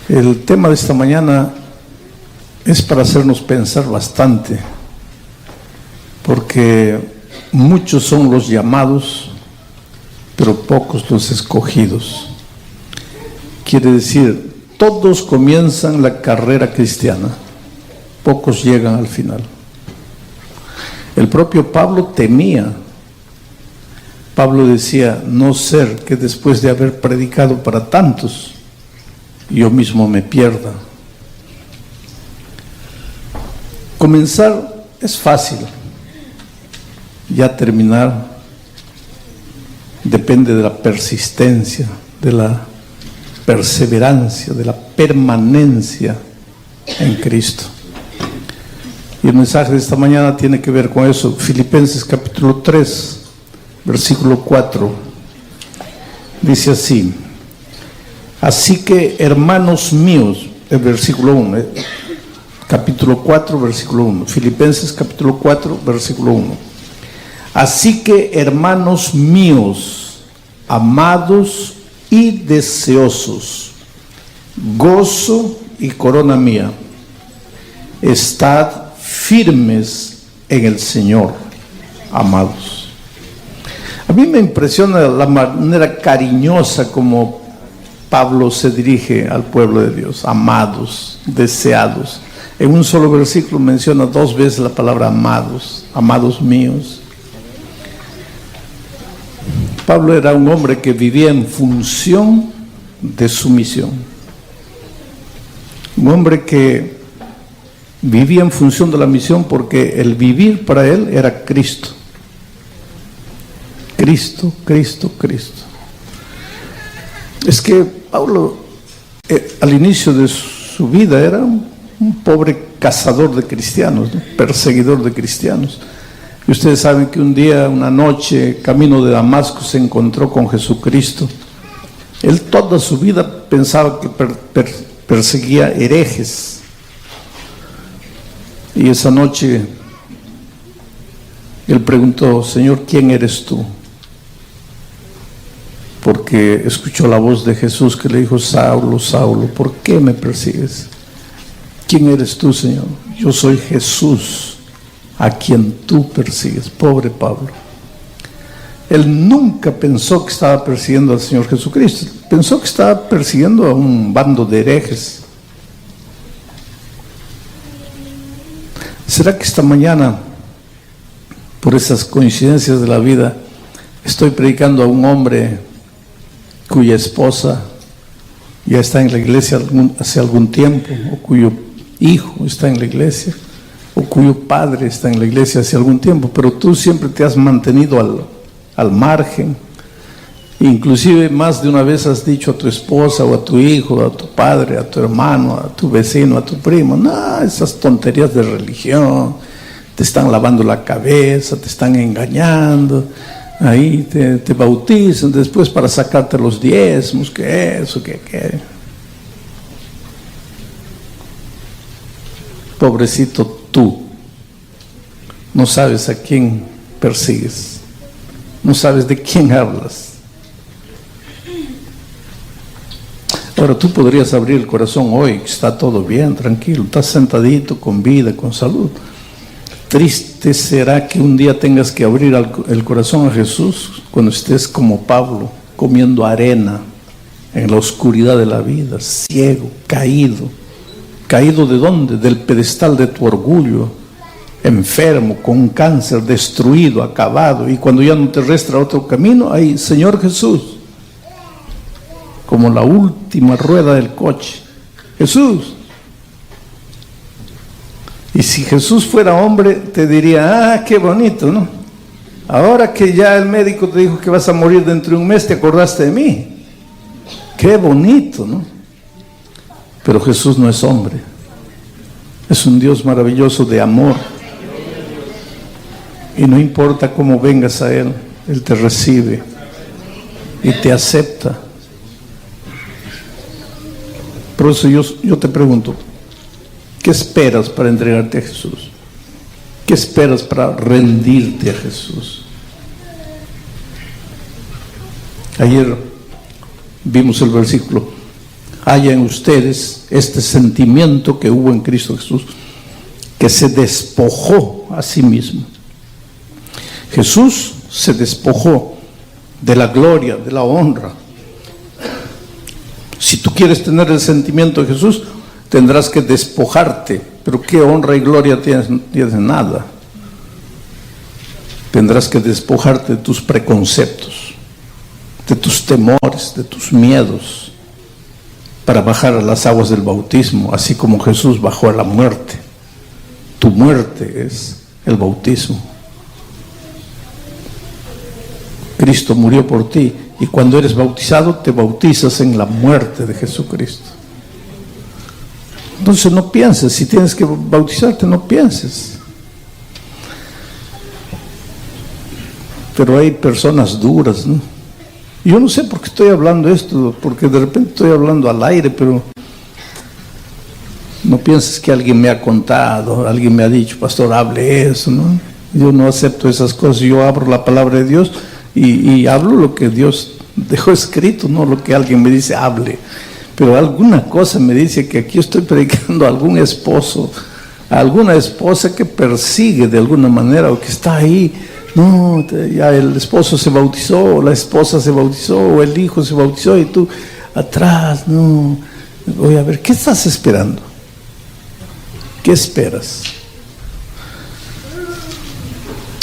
El tema de esta mañana es para hacernos pensar bastante, porque muchos son los llamados, pero pocos los escogidos. Quiere decir, todos comienzan la carrera cristiana, pocos llegan al final. El propio Pablo temía. Pablo decía, no ser que después de haber predicado para tantos, yo mismo me pierda. Comenzar es fácil, ya terminar depende de la persistencia, de la perseverancia, de la permanencia en Cristo. Y el mensaje de esta mañana tiene que ver con eso. Filipenses capítulo 3, versículo 4, dice así: así que, hermanos míos, el versículo 1, capítulo 4, versículo 1, Filipenses capítulo 4, versículo 1. Así que, hermanos míos, amados y deseosos, gozo y corona mía, estad firmes en el Señor, amados. A mí me impresiona la manera cariñosa como Pablo se dirige al pueblo de Dios: amados, deseados. En un solo versículo menciona 2 veces la palabra amados, amados míos. Pablo era un hombre que vivía en función de su misión. Un hombre que vivía en función de la misión porque el vivir para él era Cristo. Cristo, Cristo, Cristo. Es que Pablo, al inicio de su vida, era un pobre cazador de cristianos, ¿no? Perseguidor de cristianos. Y ustedes saben que un día, una noche, camino de Damasco, se encontró con Jesucristo. Él toda su vida pensaba que perseguía herejes. Y esa noche él preguntó: Señor, ¿quién eres tú? Porque escuchó la voz de Jesús que le dijo: Saulo, Saulo, ¿por qué me persigues? ¿Quién eres tú, Señor? Yo soy Jesús, a quien tú persigues. Pobre Pablo. Él nunca pensó que estaba persiguiendo al Señor Jesucristo. Pensó que estaba persiguiendo a un bando de herejes. ¿Será que esta mañana, por esas coincidencias de la vida, estoy predicando a un hombre cuya esposa ya está en la iglesia hace algún tiempo, o cuyo hijo está en la iglesia, o cuyo padre está en la iglesia hace algún tiempo, pero tú siempre te has mantenido al margen? Inclusive más de una vez has dicho a tu esposa o a tu hijo, a tu padre, a tu hermano, a tu vecino, a tu primo: no, esas tonterías de religión, te están lavando la cabeza, te están engañando, ahí te bautizan después para sacarte los diezmos, que eso, que. Pobrecito tú, no sabes a quién persigues, no sabes de quién hablas. Ahora, tú podrías abrir el corazón hoy, que está todo bien, tranquilo, estás sentadito, con vida, con salud. Triste será que un día tengas que abrir el corazón a Jesús cuando estés como Pablo, comiendo arena en la oscuridad de la vida, ciego, caído. ¿Caído de dónde? Del pedestal de tu orgullo, enfermo, con cáncer, destruido, acabado. Y cuando ya no te resta otro camino, ahí, Señor Jesús, como la última rueda del coche. Jesús. Y si Jesús fuera hombre, te diría: ah, qué bonito, ¿no? Ahora que ya el médico te dijo que vas a morir dentro de un mes, te acordaste de mí. Qué bonito, ¿no? Pero Jesús no es hombre. Es un Dios maravilloso de amor. Y no importa cómo vengas a Él, Él te recibe y te acepta. Por eso yo te pregunto: ¿qué esperas para entregarte a Jesús? ¿Qué esperas para rendirte a Jesús? Ayer vimos el versículo: haya en ustedes este sentimiento que hubo en Cristo Jesús, que se despojó a sí mismo. Jesús se despojó de la gloria, de la honra. Si tú quieres tener el sentimiento de Jesús, tendrás que despojarte. Pero ¿qué honra y gloria tienes? No tienes nada. Tendrás que despojarte de tus preconceptos, de tus temores, de tus miedos, para bajar a las aguas del bautismo, así como Jesús bajó a la muerte. Tu muerte es el bautismo. Cristo murió por ti, y cuando eres bautizado te bautizas en la muerte de Jesucristo. Entonces no pienses, si tienes que bautizarte, no pienses. Pero hay personas duras, ¿no? Yo no sé por qué estoy hablando esto, porque de repente estoy hablando al aire, pero no pienses que alguien me ha contado, alguien me ha dicho, pastor, hable eso, ¿no? Yo no acepto esas cosas, yo abro la palabra de Dios y hablo lo que Dios dejó escrito, no lo que alguien me dice, hable. Pero alguna cosa me dice que aquí estoy predicando a algún esposo, a alguna esposa que persigue de alguna manera o que está ahí. No, ya el esposo se bautizó, o la esposa se bautizó, o el hijo se bautizó y tú atrás, no. Voy a ver, ¿qué estás esperando? ¿Qué esperas?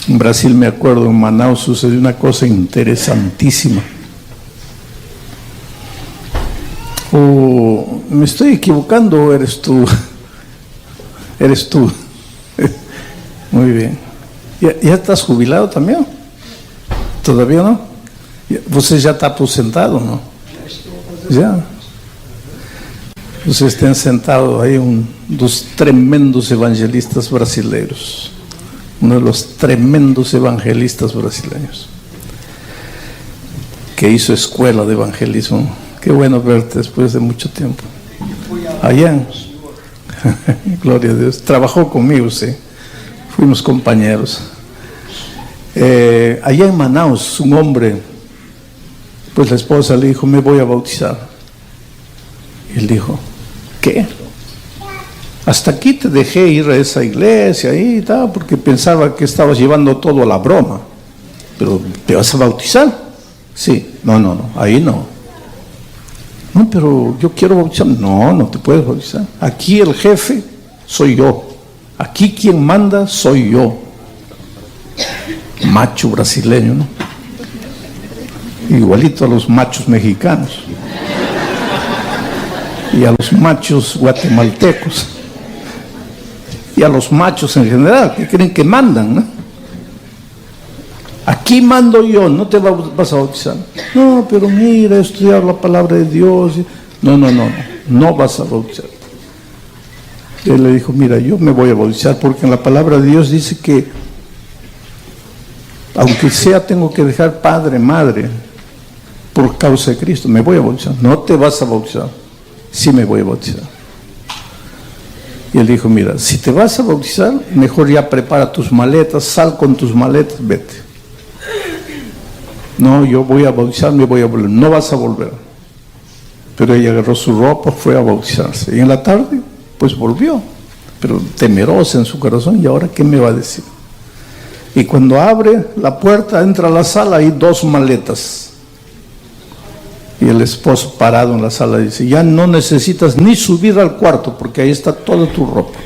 En Brasil, me acuerdo, en Manaus sucedió una cosa interesantísima. ¿O me estoy equivocando o eres tú? Eres tú. Muy bien. ¿Ya estás jubilado también? ¿Todavía no? ¿Você já está aposentado, no? Ya. Vocês têm sentado ahí un dos tremendos evangelistas brasileiros. Uno de los tremendos evangelistas brasileños. Que hizo escuela de evangelismo. Qué bueno verte después de mucho tiempo. Allá. Gloria a Dios. Trabajó conmigo, sí. Fuimos compañeros. Allá en Manaus, un hombre, pues la esposa le dijo, me voy a bautizar. Y él dijo, ¿qué? Hasta aquí te dejé ir a esa iglesia y tal, porque pensaba que estabas llevando todo a la broma. Pero, ¿te vas a bautizar? Sí. No, ahí no. No, pero yo quiero bautizar. No, no te puedes bautizar. Aquí el jefe soy yo. Aquí quien manda soy yo. Macho brasileño, ¿no? Igualito a los machos mexicanos y a los machos guatemaltecos y a los machos en general, que creen que mandan, ¿no? Aquí mando yo, no te vas a bautizar. No, pero mira, estudiar la palabra de Dios. No vas a bautizar. Él le dijo, mira, yo me voy a bautizar porque en la palabra de Dios dice que aunque sea tengo que dejar padre, madre por causa de Cristo, me voy a bautizar. No te vas a bautizar. Sí me voy a bautizar. Y él dijo, mira, si te vas a bautizar, mejor ya prepara tus maletas, sal con tus maletas, vete. No, yo voy a bautizar, me voy a volver. No vas a volver. Pero ella agarró su ropa, fue a bautizarse. Y en la tarde, pues volvió, pero temerosa en su corazón. ¿Y ahora qué me va a decir? Y cuando abre la puerta, entra a la sala, hay 2 maletas. Y el esposo parado en la sala dice, ya no necesitas ni subir al cuarto, porque ahí está toda tu ropa.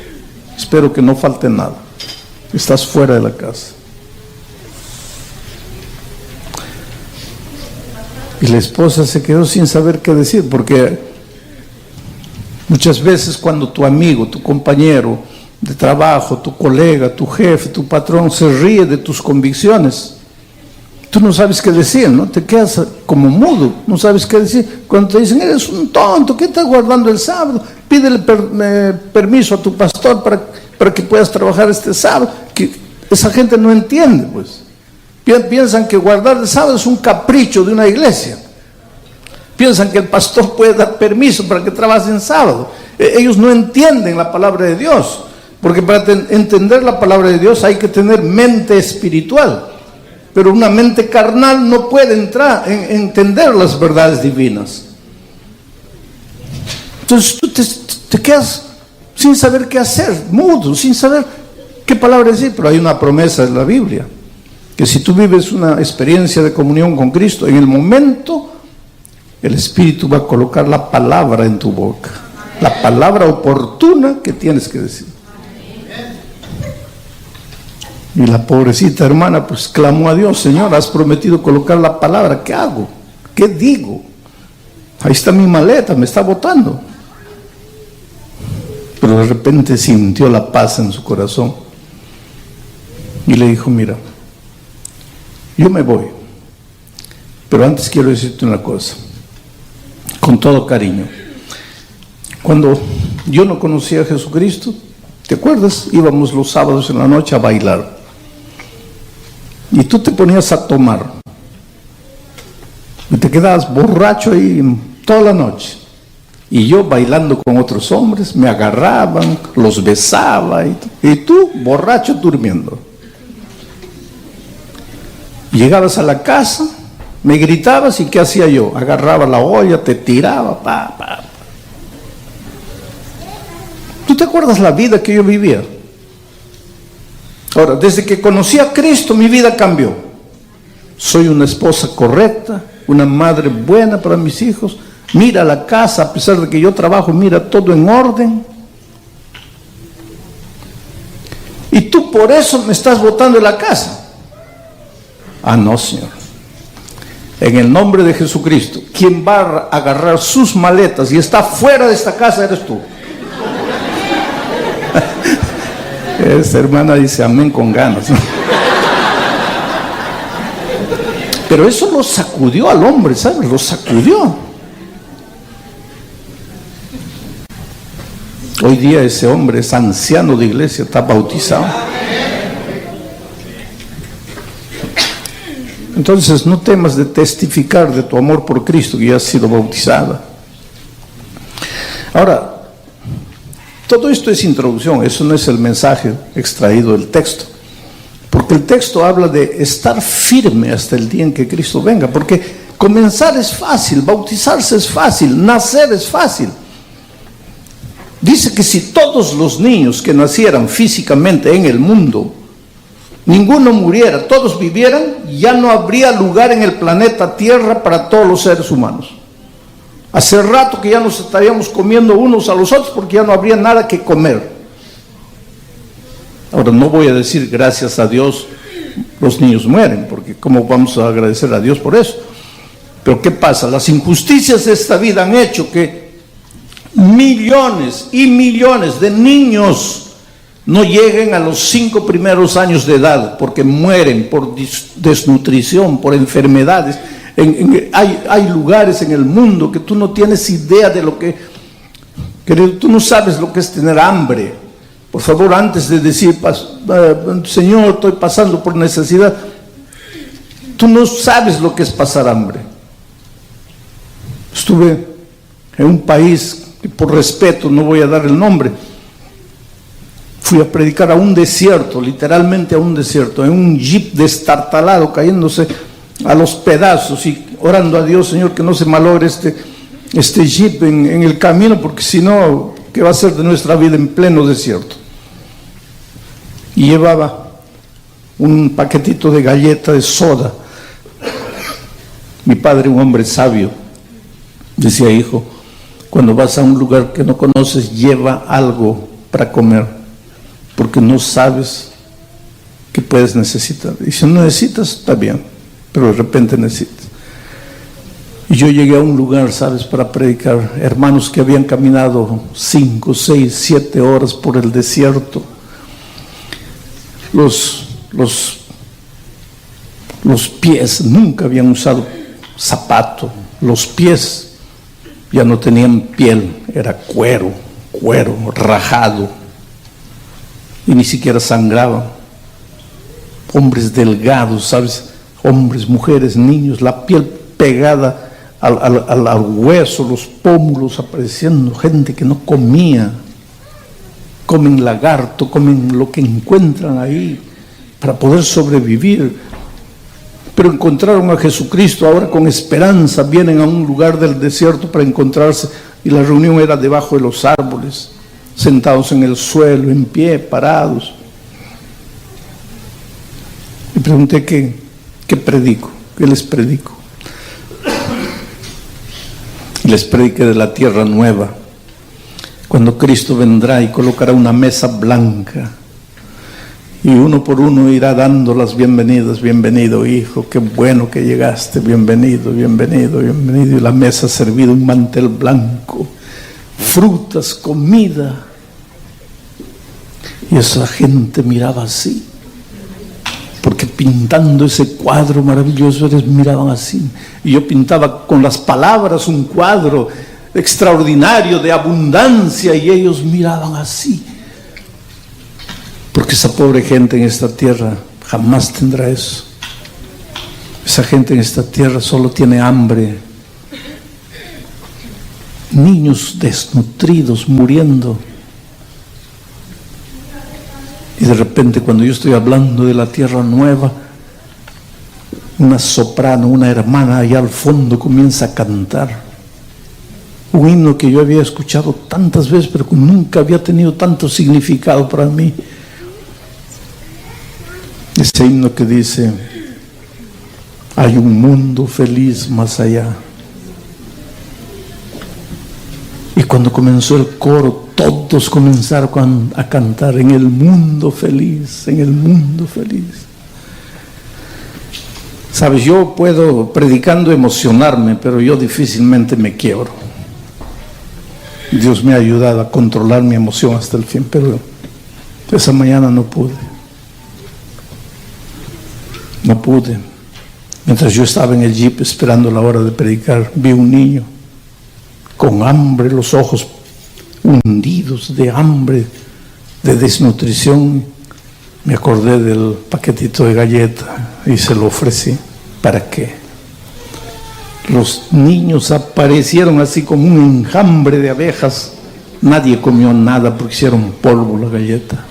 Espero que no falte nada. Estás fuera de la casa. Y la esposa se quedó sin saber qué decir, porque muchas veces cuando tu amigo, tu compañero de trabajo, tu colega, tu jefe, tu patrón se ríe de tus convicciones, tú no sabes qué decir, ¿no? Te quedas como mudo, no sabes qué decir. Cuando te dicen, eres un tonto, ¿qué estás guardando el sábado? Pídele permiso a tu pastor para que puedas trabajar este sábado. Que esa gente no entiende, pues. Piensan que guardar el sábado es un capricho de una iglesia. Piensan que el pastor puede dar permiso para que trabajes en sábado. Ellos no entienden la palabra de Dios, porque para entender la palabra de Dios hay que tener mente espiritual, pero una mente carnal no puede entrar en entender las verdades divinas. Entonces tú te quedas sin saber qué hacer, mudo, sin saber qué palabra decir. Pero hay una promesa en la Biblia, que si tú vives una experiencia de comunión con Cristo, en el momento el Espíritu va a colocar la palabra en tu boca, la palabra oportuna que tienes que decir. Y la pobrecita hermana pues clamó a Dios: Señor, has prometido colocar la palabra, ¿qué hago? ¿Qué digo? Ahí está mi maleta, me está botando. Pero de repente sintió la paz en su corazón y le dijo: mira, yo me voy, pero antes quiero decirte una cosa, con todo cariño. Cuando yo no conocía a Jesucristo, ¿te acuerdas? Íbamos los sábados en la noche a bailar. Y tú te ponías a tomar. Y te quedabas borracho ahí toda la noche. Y yo bailando con otros hombres, me agarraban, los besaba. Y tú, borracho, durmiendo. Llegabas a la casa, me gritabas, ¿y qué hacía yo? Agarraba la olla, te tiraba, pa. ¿Tú te acuerdas la vida que yo vivía? Ahora, desde que conocí a Cristo, mi vida cambió. Soy una esposa correcta, una madre buena para mis hijos. Mira la casa, a pesar de que yo trabajo, mira todo en orden. Y tú por eso me estás botando de la casa. Ah, no, Señor. En el nombre de Jesucristo, quien va a agarrar sus maletas y está fuera de esta casa eres tú. Esta hermana dice amén con ganas. Pero eso lo sacudió al hombre, ¿sabes? Lo sacudió. Hoy día ese hombre es anciano de iglesia, está bautizado. Entonces no temas de testificar de tu amor por Cristo, que ya has sido bautizada. Ahora, todo esto es introducción, eso no es el mensaje extraído del texto. Porque el texto habla de estar firme hasta el día en que Cristo venga. Porque comenzar es fácil, bautizarse es fácil, nacer es fácil. Dice que si todos los niños que nacieran físicamente en el mundo, ninguno muriera, todos vivieran, ya no habría lugar en el planeta Tierra para todos los seres humanos. Hace rato que ya nos estaríamos comiendo unos a los otros porque ya no habría nada que comer. Ahora no voy a decir gracias a Dios los niños mueren, porque ¿cómo vamos a agradecer a Dios por eso? Pero ¿qué pasa? Las injusticias de esta vida han hecho que millones y millones de niños no lleguen a los 5 primeros años de edad porque mueren por desnutrición, por enfermedades. Hay lugares en el mundo que tú no tienes idea de lo que tú no sabes lo que es tener hambre. Por favor, antes de decir, Señor, estoy pasando por necesidad, tú no sabes lo que es pasar hambre. Estuve en un país, que por respeto no voy a dar el nombre, fui a predicar a un desierto, literalmente a un desierto, en un jeep destartalado, cayéndose a los pedazos y orando a Dios, Señor, que no se malogre este jeep en el camino, porque si no, ¿qué va a ser de nuestra vida en pleno desierto? Y llevaba un paquetito de galleta de soda. Mi padre, un hombre sabio, decía: hijo, cuando vas a un lugar que no conoces, lleva algo para comer, porque no sabes que puedes necesitar. Y si no necesitas, está bien, pero de repente necesitas. Y yo llegué a un lugar, ¿sabes?, para predicar. Hermanos que habían caminado 5, 6, 7 horas por el desierto. Los pies nunca habían usado zapato. Los pies ya no tenían piel, era cuero rajado. Y ni siquiera sangraban. Hombres delgados, ¿sabes? Hombres, mujeres, niños, la piel pegada al hueso, los pómulos apareciendo, gente que no comía, comen lagarto, comen lo que encuentran ahí para poder sobrevivir, pero encontraron a Jesucristo. Ahora con esperanza vienen a un lugar del desierto para encontrarse y la reunión era debajo de los árboles, sentados en el suelo, en pie, parados. Y pregunté, ¿qué predico? ¿Qué les predico? Y les prediqué de la tierra nueva, cuando Cristo vendrá y colocará una mesa blanca, y uno por uno irá dando las bienvenidas. Bienvenido, hijo, qué bueno que llegaste, bienvenido, bienvenido, bienvenido. Y la mesa servida, un mantel blanco, frutas, comida. Y esa gente miraba así, porque pintando ese cuadro maravilloso ellos miraban así. Y yo pintaba con las palabras un cuadro extraordinario de abundancia, y ellos miraban así. Porque esa pobre gente en esta tierra jamás tendrá eso. Esa gente en esta tierra solo tiene hambre. Niños desnutridos muriendo. Y de repente, cuando yo estoy hablando de la tierra nueva, una soprano, una hermana allá al fondo comienza a cantar un himno que yo había escuchado tantas veces, pero que nunca había tenido tanto significado para mí. Ese himno que dice: hay un mundo feliz más allá. Y cuando comenzó el coro, todos comenzaron a cantar: en el mundo feliz, en el mundo feliz. Sabes, yo puedo predicando emocionarme, pero yo difícilmente me quiebro. Dios me ha ayudado a controlar mi emoción hasta el fin, pero esa mañana no pude. No pude. Mientras yo estaba en el jeep esperando la hora de predicar, vi un niño con hambre, los ojos hundidos de hambre, de desnutrición. Me acordé del paquetito de galleta y se lo ofrecí. ¿Para qué? Los niños aparecieron así como un enjambre de abejas. Nadie comió nada porque hicieron polvo la galleta.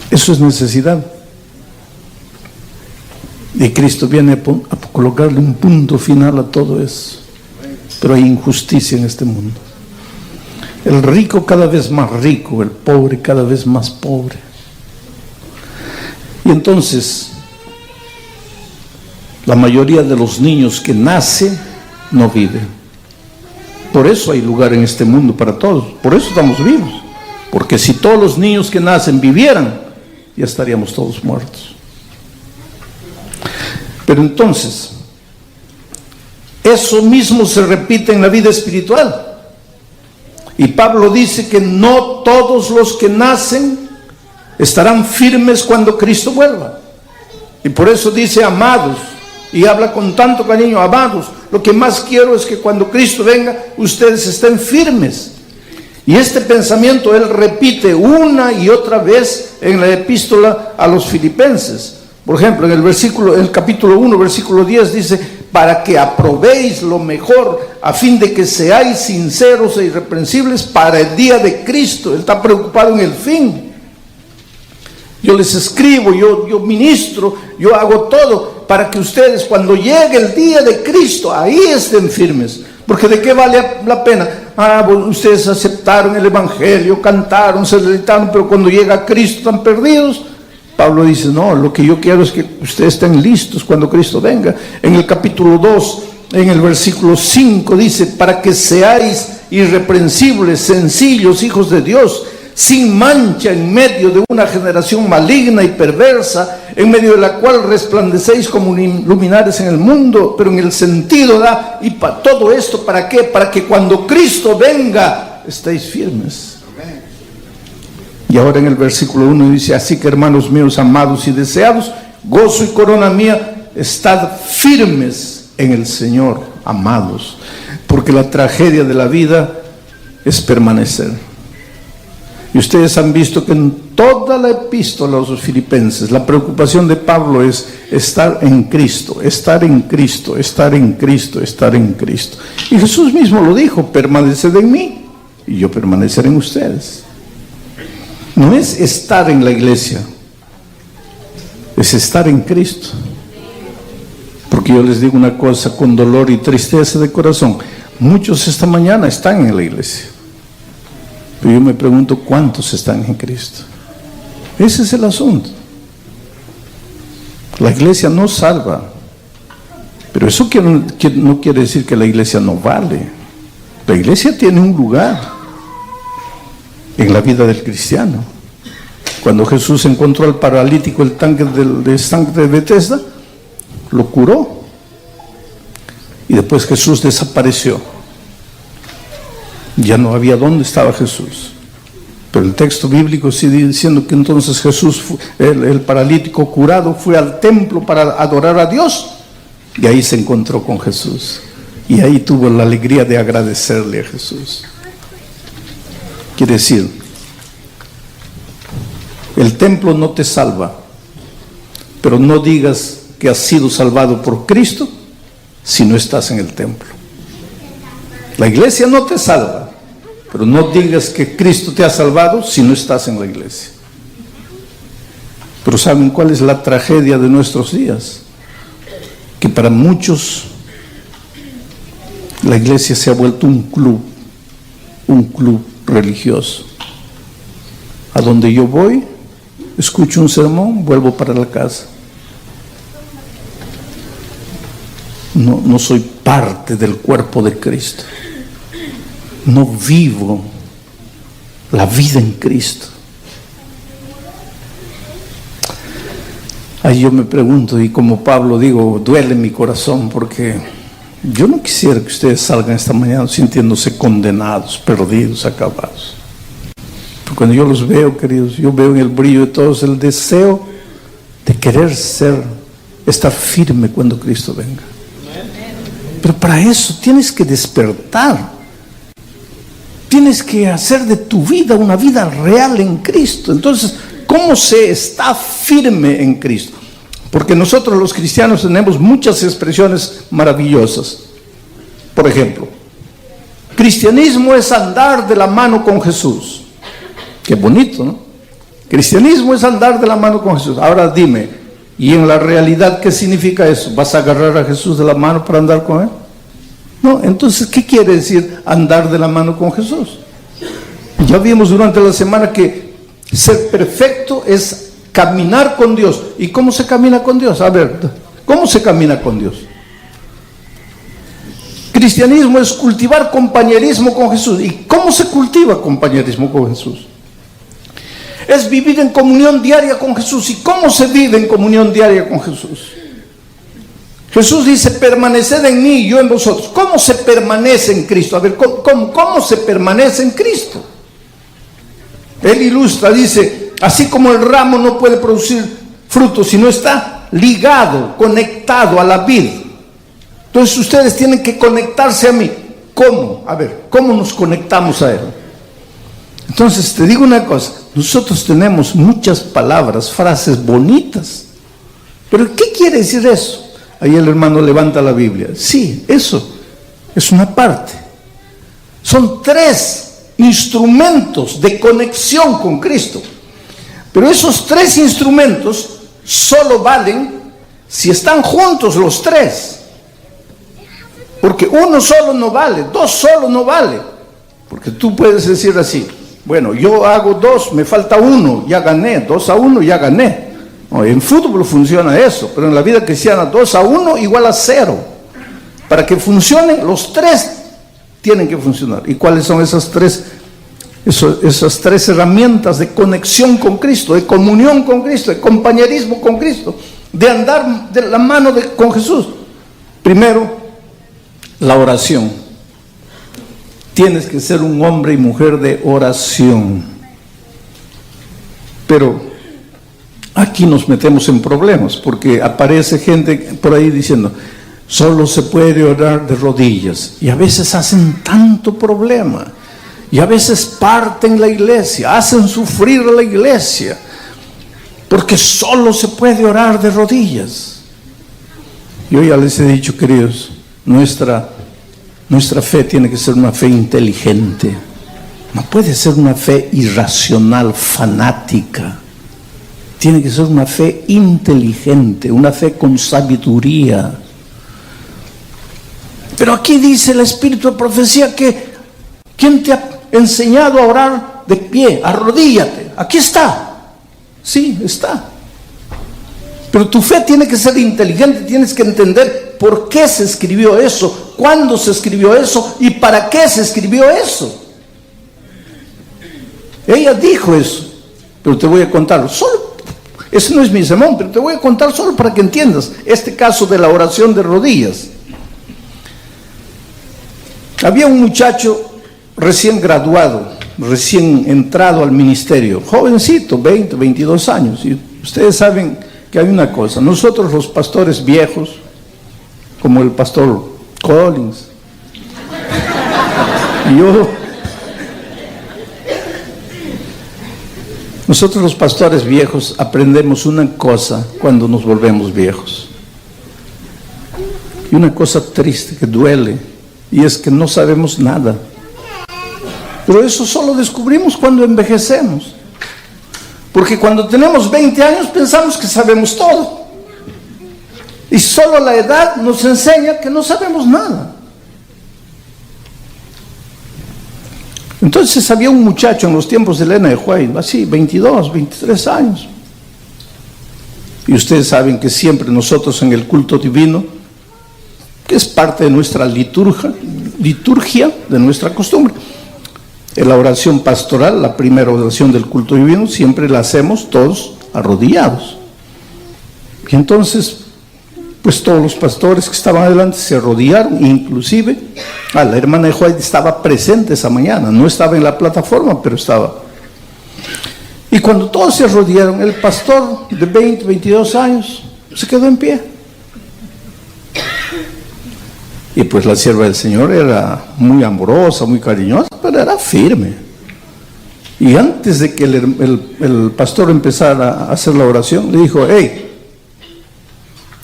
Eso es necesidad. Y Cristo viene a colocarle un punto final a todo eso. Pero hay injusticia en este mundo. El rico cada vez más rico, el pobre cada vez más pobre. Y entonces, la mayoría de los niños que nacen no viven. Por eso hay lugar en este mundo para todos. Por eso estamos vivos. Porque si todos los niños que nacen vivieran, ya estaríamos todos muertos. Pero entonces, eso mismo se repite en la vida espiritual. Y Pablo dice que no todos los que nacen estarán firmes cuando Cristo vuelva. Y por eso dice: amados, y habla con tanto cariño: amados, lo que más quiero es que cuando Cristo venga, ustedes estén firmes. Y este pensamiento él repite una y otra vez en la epístola a los Filipenses. Por ejemplo, en el capítulo 1, versículo 10 dice: para que aprobéis lo mejor, a fin de que seáis sinceros e irreprensibles para el día de Cristo. Él está preocupado en el fin. Yo les escribo, yo ministro, yo hago todo para que ustedes, cuando llegue el día de Cristo, ahí estén firmes. Porque ¿de qué vale la pena? Ustedes aceptaron el evangelio, cantaron, se deleitaron, pero cuando llega Cristo están perdidos. Pablo dice: no, lo que yo quiero es que ustedes estén listos cuando Cristo venga. En el capítulo 2, en el versículo 5 dice: para que seáis irreprensibles, sencillos, hijos de Dios, sin mancha en medio de una generación maligna y perversa, en medio de la cual resplandecéis como luminares en el mundo. Pero en el sentido y para todo esto, ¿para qué? Para que cuando Cristo venga estéis firmes. Y ahora en el versículo 1 dice: así que, hermanos míos amados y deseados, gozo y corona mía, estad firmes en el Señor, amados, porque la tragedia de la vida es permanecer. Y ustedes han visto que en toda la epístola a los Filipenses, la preocupación de Pablo es estar en Cristo, estar en Cristo, estar en Cristo, estar en Cristo. Y Jesús mismo lo dijo: permaneced en mí y yo permaneceré en ustedes. No es estar en la iglesia, es estar en Cristo. Porque yo les digo una cosa con dolor y tristeza de corazón. Muchos esta mañana están en la iglesia. Pero yo me pregunto, ¿cuántos están en Cristo? Ese es el asunto. La iglesia no salva. Pero eso no quiere decir que la iglesia no vale. La iglesia tiene un lugar en la vida del cristiano. Cuando Jesús encontró al paralítico el tanque del estanque de Betesda, lo curó. Y después Jesús desapareció. Ya no había dónde estaba Jesús. Pero el texto bíblico sigue diciendo que entonces Jesús, el paralítico curado, fue al templo para adorar a Dios. Y ahí se encontró con Jesús. Y ahí tuvo la alegría de agradecerle a Jesús. Quiere decir, el templo no te salva, pero no digas que has sido salvado por Cristo si no estás en el templo. La iglesia no te salva, pero no digas que Cristo te ha salvado si no estás en la iglesia. Pero ¿saben cuál es la tragedia de nuestros días? Que para muchos la iglesia se ha vuelto un club religioso. A donde yo voy, escucho un sermón, vuelvo para la casa. No soy parte del cuerpo de Cristo. No vivo la vida en Cristo. Ahí yo me pregunto, y como Pablo digo, duele mi corazón, porque yo no quisiera que ustedes salgan esta mañana sintiéndose condenados, perdidos, acabados. Pero cuando yo los veo, queridos, yo veo en el brillo de todos el deseo de querer estar firme cuando Cristo venga. Pero para eso tienes que despertar. Tienes que hacer de tu vida una vida real en Cristo. Entonces, ¿cómo se está firme en Cristo? Porque nosotros los cristianos tenemos muchas expresiones maravillosas. Por ejemplo, cristianismo es andar de la mano con Jesús. Qué bonito, ¿no? Cristianismo es andar de la mano con Jesús. Ahora dime, ¿y en la realidad qué significa eso? ¿Vas a agarrar a Jesús de la mano para andar con él? No, entonces, ¿qué quiere decir andar de la mano con Jesús? Ya vimos durante la semana que ser perfecto es caminar con Dios. ¿Y cómo se camina con Dios? A ver, ¿cómo se camina con Dios? Cristianismo es cultivar compañerismo con Jesús. ¿Y cómo se cultiva compañerismo con Jesús? Es vivir en comunión diaria con Jesús. ¿Y cómo se vive en comunión diaria con Jesús? Jesús dice, permaneced en mí y yo en vosotros. ¿Cómo se permanece en Cristo? A ver, ¿cómo se permanece en Cristo? Él ilustra, dice, así como el ramo no puede producir frutos si no está ligado, conectado a la vid. Entonces ustedes tienen que conectarse a mí. ¿Cómo? A ver, ¿cómo nos conectamos a Él? Entonces te digo una cosa, nosotros tenemos muchas palabras, frases bonitas. ¿Pero qué quiere decir eso? Ahí el hermano levanta la Biblia. Sí, eso es una parte. Son 3 instrumentos de conexión con Cristo. Pero esos 3 instrumentos solo valen si están juntos los 3. Porque uno solo no vale, 2 solo no vale. Porque tú puedes decir así, bueno, yo hago 2, me falta 1, ya gané, 2-1, ya gané. No, en fútbol funciona eso, pero en la vida cristiana 2-1 igual a 0. Para que funcionen, los 3 tienen que funcionar. ¿Y cuáles son esas 3 herramientas de conexión con Cristo, de comunión con Cristo, de compañerismo con Cristo, de andar de la mano con Jesús? Primero, la oración. Tienes que ser un hombre y mujer de oración. Pero aquí nos metemos en problemas, porque aparece gente por ahí diciendo, solo se puede orar de rodillas. Y a veces hacen tanto problema. Y a veces parten la iglesia, hacen sufrir a la iglesia, porque solo se puede orar de rodillas. Yo ya les he dicho, queridos, nuestra fe tiene que ser una fe inteligente. No puede ser una fe irracional, fanática. Tiene que ser una fe inteligente, una fe con sabiduría. Pero aquí dice el espíritu de profecía que ¿quién te ha enseñado a orar de pie? Arrodíllate. Aquí está. Sí, está. Pero tu fe tiene que ser inteligente, tienes que entender por qué se escribió eso, cuándo se escribió eso y para qué se escribió eso. Ella dijo eso, pero te voy a contar solo. Ese no es mi sermón, pero te voy a contar solo para que entiendas este caso de la oración de rodillas. Había un muchacho recién graduado, recién entrado al ministerio, jovencito, 20, 22 años. Y ustedes saben que hay una cosa, nosotros los pastores viejos, como el pastor Collins, y yo, nosotros los pastores viejos aprendemos una cosa cuando nos volvemos viejos. Y una cosa triste que duele, y es que no sabemos nada. Pero eso solo descubrimos cuando envejecemos. Porque cuando tenemos 20 años pensamos que sabemos todo. Y solo la edad nos enseña que no sabemos nada. Entonces había un muchacho en los tiempos de Elena de White, así, 22, 23 años. Y ustedes saben que siempre nosotros en el culto divino, que es parte de nuestra liturgia, de nuestra costumbre, en la oración pastoral, la primera oración del culto divino, siempre la hacemos todos arrodillados. Y entonces, pues todos los pastores que estaban adelante se arrodillaron, inclusive la hermana de White estaba presente esa mañana, no estaba en la plataforma, pero estaba. Y cuando todos se arrodillaron, el pastor de 20, 22 años se quedó en pie. Y pues la sierva del Señor era muy amorosa, muy cariñosa, pero era firme. Y antes de que el pastor empezara a hacer la oración, le dijo: hey,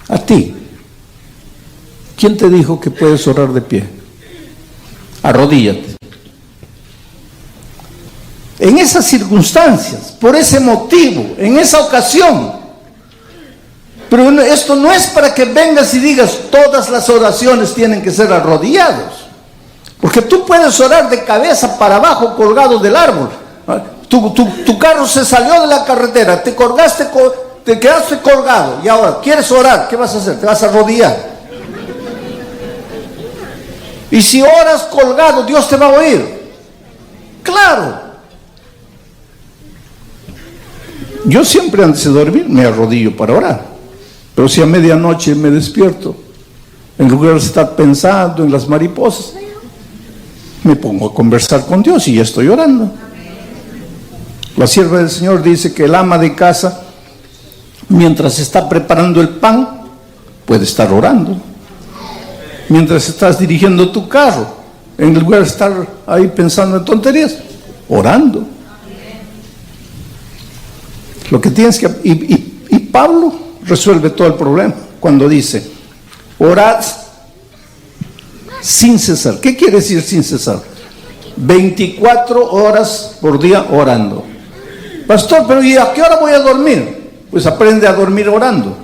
a ti, ¿quién te dijo que puedes orar de pie? Arrodíllate. En esas circunstancias, por ese motivo, en esa ocasión. Pero esto no es para que vengas y digas todas las oraciones tienen que ser arrodillados. Porque tú puedes orar de cabeza para abajo colgado del árbol. Tu carro se salió de la carretera, te quedaste colgado y ahora quieres orar, ¿qué vas a hacer? Te vas a arrodillar. Y si oras colgado, Dios te va a oír. Claro. Yo siempre antes de dormir me arrodillo para orar. Pero si a medianoche me despierto, en lugar de estar pensando en las mariposas, me pongo a conversar con Dios y ya estoy orando. La sierva del Señor dice que el ama de casa, mientras está preparando el pan, puede estar orando. Mientras estás dirigiendo tu carro, en lugar de estar ahí pensando en tonterías, orando. Lo que tienes que... Y Pablo resuelve todo el problema cuando dice: orad sin cesar. ¿Qué quiere decir sin cesar? 24 horas por día orando. Pastor, pero ¿y a qué hora voy a dormir? Pues aprende a dormir orando.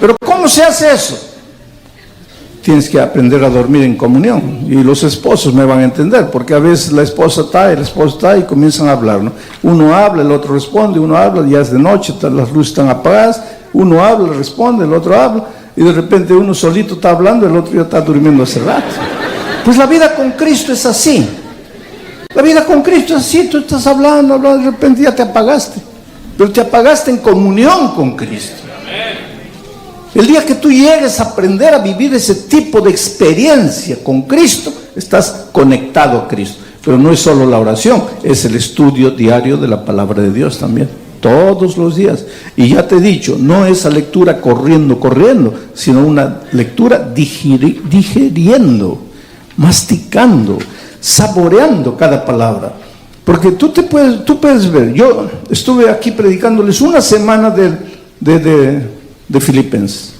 ¿Pero cómo se hace eso? Tienes que aprender a dormir en comunión. Y los esposos me van a entender, porque a veces la esposa está y el esposo está y comienzan a hablar, ¿no? Uno habla, el otro responde, uno habla, ya es de noche, las luces están apagadas, uno habla, responde, el otro habla, y de repente uno solito está hablando, el otro ya está durmiendo hace rato. Pues la vida con Cristo es así. La vida con Cristo es así, tú estás hablando, de repente ya te apagaste, pero te apagaste en comunión con Cristo. El día que tú llegues a aprender a vivir ese tipo de experiencia con Cristo, estás conectado a Cristo. Pero no es solo la oración, es el estudio diario de la palabra de Dios también, todos los días. Y ya te he dicho, no esa lectura corriendo, sino una lectura digiriendo, masticando, saboreando cada palabra. Porque tú puedes ver, yo estuve aquí predicándoles una semana de Filipenses.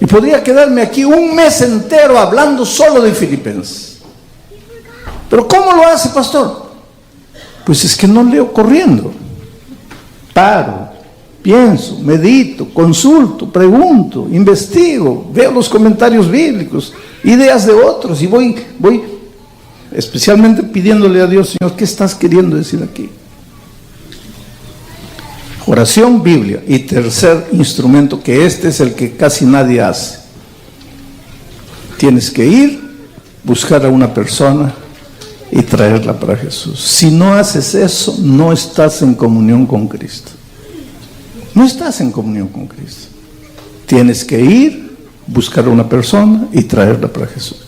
Y podría quedarme aquí un mes entero hablando solo de Filipenses. Pero ¿cómo lo hace, pastor? Pues es que no leo corriendo. Paro, pienso, medito, consulto, pregunto, investigo, veo los comentarios bíblicos, ideas de otros y voy especialmente pidiéndole a Dios, Señor, ¿qué estás queriendo decir aquí? Oración, Biblia. Y tercer instrumento, que este es el que casi nadie hace. Tienes que ir, buscar a una persona y traerla para Jesús. Si no haces eso, no estás en comunión con Cristo. No estás en comunión con Cristo. Tienes que ir, buscar a una persona y traerla para Jesús.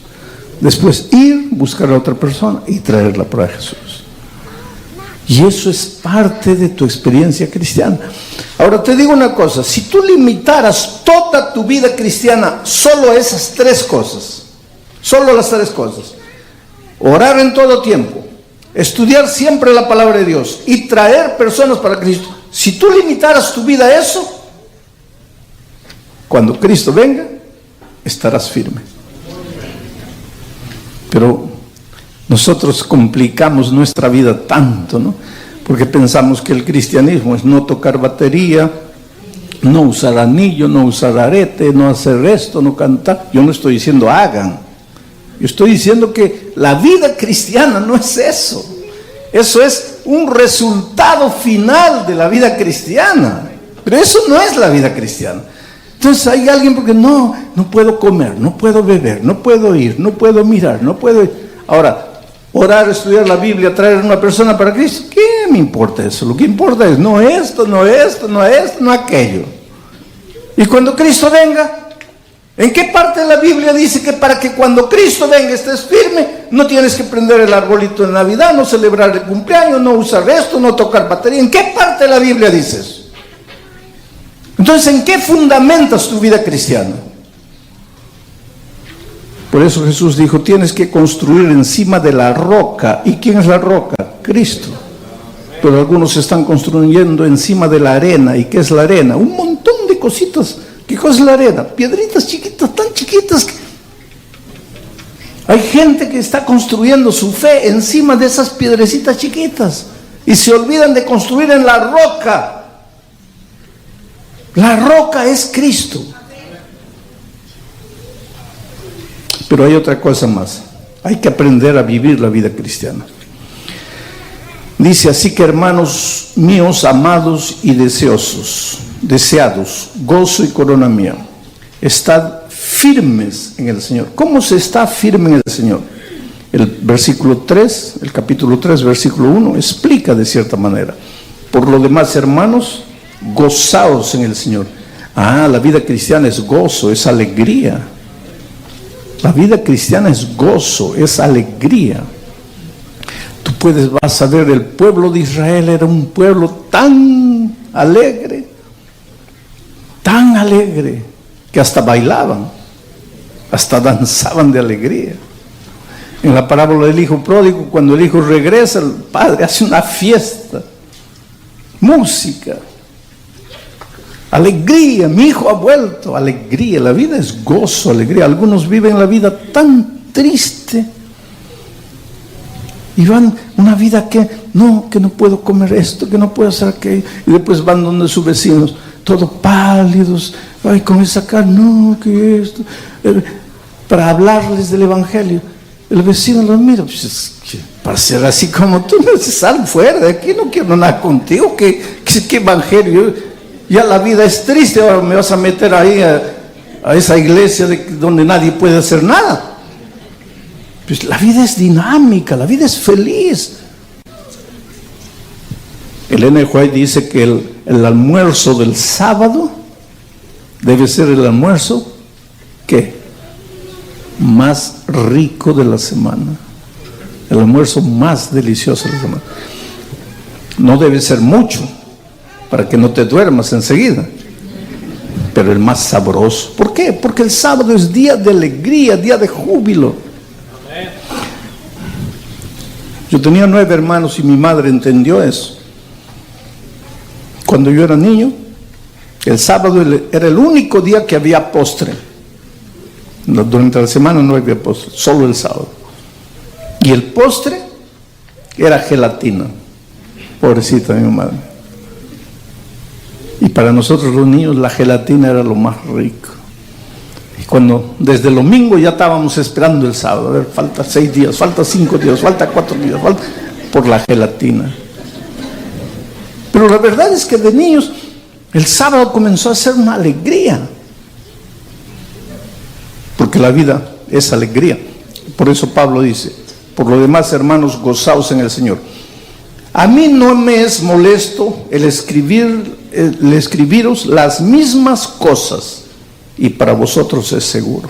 Después ir, buscar a otra persona y traerla para Jesús. Y eso es parte de tu experiencia cristiana. Ahora te digo una cosa, si tú limitaras toda tu vida cristiana solo a esas tres cosas, solo las tres cosas, orar en todo tiempo, estudiar siempre la palabra de Dios y traer personas para Cristo, si tú limitaras tu vida a eso, cuando Cristo venga, estarás firme. Pero nosotros complicamos nuestra vida tanto, ¿no? Porque pensamos que el cristianismo es no tocar batería, no usar anillo, no usar arete, no hacer esto, no cantar. Yo no estoy diciendo hagan. Yo estoy diciendo que la vida cristiana no es eso. Eso es un resultado final de la vida cristiana. Pero eso no es la vida cristiana. Entonces hay alguien porque no puedo comer, no puedo beber, no puedo ir, no puedo mirar, no puedo ir. Ahora, orar, estudiar la Biblia, traer a una persona para Cristo, ¿qué me importa eso? Lo que importa es no esto, no aquello. Y cuando Cristo venga, ¿en qué parte de la Biblia dice que para que cuando Cristo venga estés firme, no tienes que prender el arbolito de Navidad, no celebrar el cumpleaños, no usar esto, no tocar batería? ¿En qué parte de la Biblia dice eso? Entonces, ¿en qué fundamentas tu vida cristiana? Por eso Jesús dijo, tienes que construir encima de la roca. ¿Y quién es la roca? Cristo. Pero algunos están construyendo encima de la arena. ¿Y qué es la arena? Un montón de cositas. ¿Qué cosa es la arena? Piedritas chiquitas, tan chiquitas. Hay gente que está construyendo su fe encima de esas piedrecitas chiquitas. Y se olvidan de construir en la roca. La roca es Cristo. Pero hay otra cosa más. Hay que aprender a vivir la vida cristiana. Dice, así que hermanos míos, amados y deseados, gozo y corona mía, estad firmes en el Señor. ¿Cómo se está firme en el Señor? El versículo 3, el capítulo 3, versículo 1, explica de cierta manera. Por lo demás, hermanos, gozaos en el Señor. La vida cristiana es gozo, es alegría. La vida cristiana es gozo, es alegría. Tú vas a ver, el pueblo de Israel era un pueblo tan alegre, que hasta bailaban, hasta danzaban de alegría. En la parábola del hijo pródigo, cuando el hijo regresa, el padre hace una fiesta, música, alegría, mi hijo ha vuelto, alegría. La vida es gozo, alegría. Algunos viven la vida tan triste y van una vida que no puedo comer esto, que no puedo hacer aquello, y después van donde sus vecinos, todos pálidos, ay, con esa cara, no, que esto, para hablarles del evangelio. El vecino los mira, pues, para ser así como tú, sal fuera de aquí, no quiero nada contigo, ¿qué evangelio? Ya la vida es triste, ahora me vas a meter ahí a esa iglesia donde nadie puede hacer nada. Pues la vida es dinámica, la vida es feliz. Elena White dice que el almuerzo del sábado debe ser el almuerzo, ¿qué? Más rico de la semana. El almuerzo más delicioso de la semana. No debe ser mucho, para que no te duermas enseguida, pero el más sabroso. ¿Por qué? Porque el sábado es día de alegría, día de júbilo. Yo tenía 9 hermanos y mi madre entendió eso. Cuando yo era niño, el sábado era el único día que había postre. Durante la semana no había postre, solo el sábado. Y el postre era gelatina. Pobrecita mi madre. Y para nosotros los niños la gelatina era lo más rico. Y cuando desde el domingo ya estábamos esperando el sábado, a ver, falta 6 días, falta 5 días, falta 4 días, falta por la gelatina. Pero la verdad es que de niños el sábado comenzó a ser una alegría. Porque la vida es alegría. Por eso Pablo dice, por lo demás, hermanos, gozaos en el Señor. A mí no me es molesto el escribiros las mismas cosas, y para vosotros es seguro.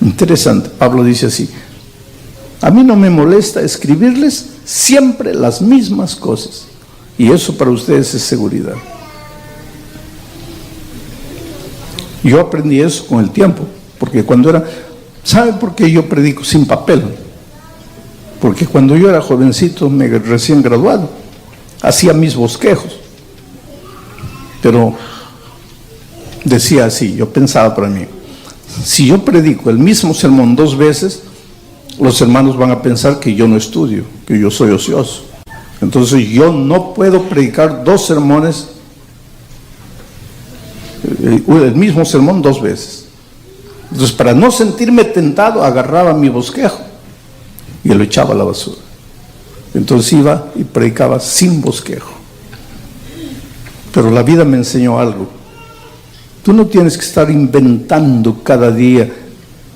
Interesante, Pablo dice así: a mí no me molesta escribirles siempre las mismas cosas, y eso para ustedes es seguridad. Yo aprendí eso con el tiempo, porque cuando era... ¿Sabe por qué yo predico sin papel? Porque cuando yo era jovencito, recién graduado, hacía mis bosquejos. Pero decía así, yo pensaba para mí, si yo predico el mismo sermón 2 veces, los hermanos van a pensar que yo no estudio, que yo soy ocioso. Entonces yo no puedo predicar 2 sermones, el mismo sermón 2 veces. Entonces, para no sentirme tentado, agarraba mi bosquejo y lo echaba a la basura. Entonces iba y predicaba sin bosquejo. Pero la vida me enseñó algo. Tú no tienes que estar inventando cada día.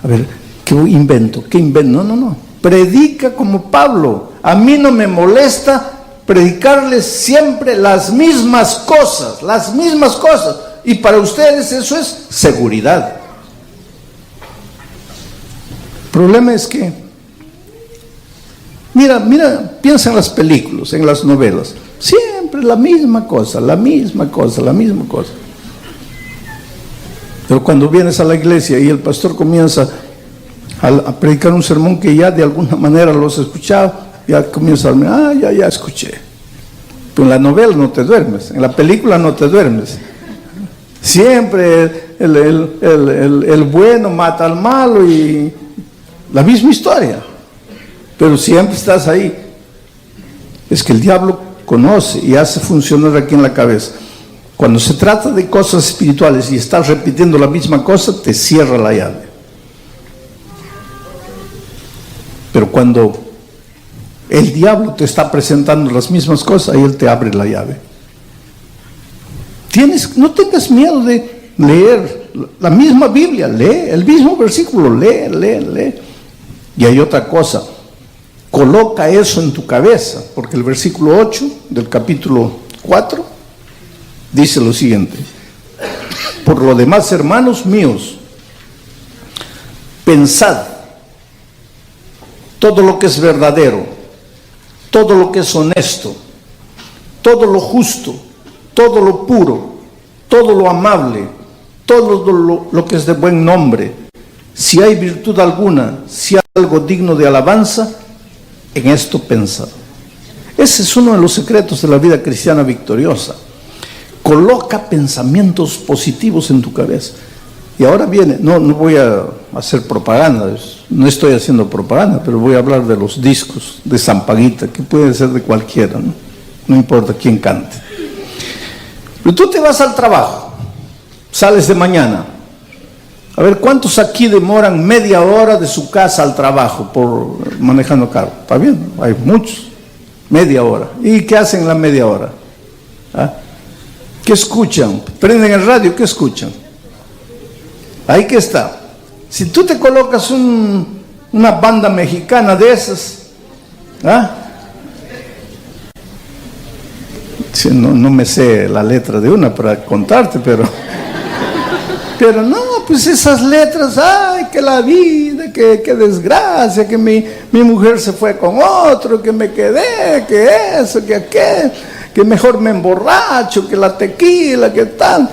A ver, ¿qué invento? ¿Qué invento? No. Predica como Pablo. A mí no me molesta predicarles siempre las mismas cosas. Y para ustedes eso es seguridad. El problema es que, mira, piensa en las películas, en las novelas, siempre la misma cosa. Pero cuando vienes a la iglesia y el pastor comienza a predicar un sermón que ya de alguna manera lo has escuchado, ya comienza a dormir, ya escuché. Pero en la novela no te duermes, en la película no te duermes. Siempre el bueno mata al malo y... la misma historia, pero siempre estás ahí. Es que el diablo conoce y hace funcionar aquí en la cabeza. Cuando se trata de cosas espirituales y estás repitiendo la misma cosa, te cierra la llave. Pero cuando el diablo te está presentando las mismas cosas, ahí él te abre la llave. No tengas miedo de leer la misma Biblia, lee el mismo versículo, lee. Y hay otra cosa, coloca eso en tu cabeza, porque el versículo 8 del capítulo 4 dice lo siguiente: por lo demás, hermanos míos, pensad todo lo que es verdadero, todo lo que es honesto, todo lo justo, todo lo puro, todo lo amable, todo lo que es de buen nombre, si hay virtud alguna, si hay algo digno de alabanza, en esto pensad. Ese es uno de los secretos de la vida cristiana victoriosa. Coloca pensamientos positivos en tu cabeza. Y ahora viene, no voy a hacer propaganda, no estoy haciendo propaganda, pero voy a hablar de los discos de Sampaguita, que pueden ser de cualquiera, no importa quién cante. Pero tú te vas al trabajo, sales de mañana. A ver, ¿cuántos aquí demoran media hora de su casa al trabajo por manejando carro? ¿Está bien? Hay muchos. Media hora. ¿Y qué hacen en la media hora? ¿Ah? ¿Qué escuchan? ¿Prenden el radio? ¿Qué escuchan? Ahí que está. Si tú te colocas una banda mexicana de esas, ¿ah? Sí, no me sé la letra de una para contarte, pero no, pues esas letras, ay, que la vida, que desgracia, que mi mujer se fue con otro, que me quedé, que eso, que aquel, que mejor me emborracho, que la tequila, que tal.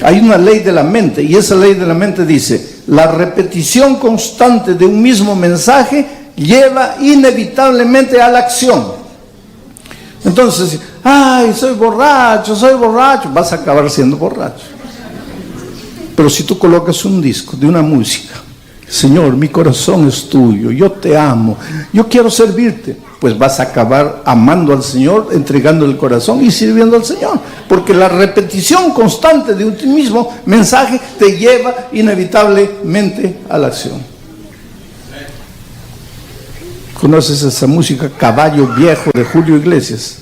Hay una ley de la mente, y esa ley de la mente dice: la repetición constante de un mismo mensaje lleva inevitablemente a la acción. Entonces, ay, soy borracho, vas a acabar siendo borracho. Pero si tú colocas un disco de una música Señor, mi corazón es tuyo, yo te amo, yo quiero servirte, pues vas a acabar amando al Señor, entregando el corazón y sirviendo al Señor, porque la repetición constante de un mismo mensaje te lleva inevitablemente a la acción. ¿Conoces esa música Caballo Viejo de Julio Iglesias?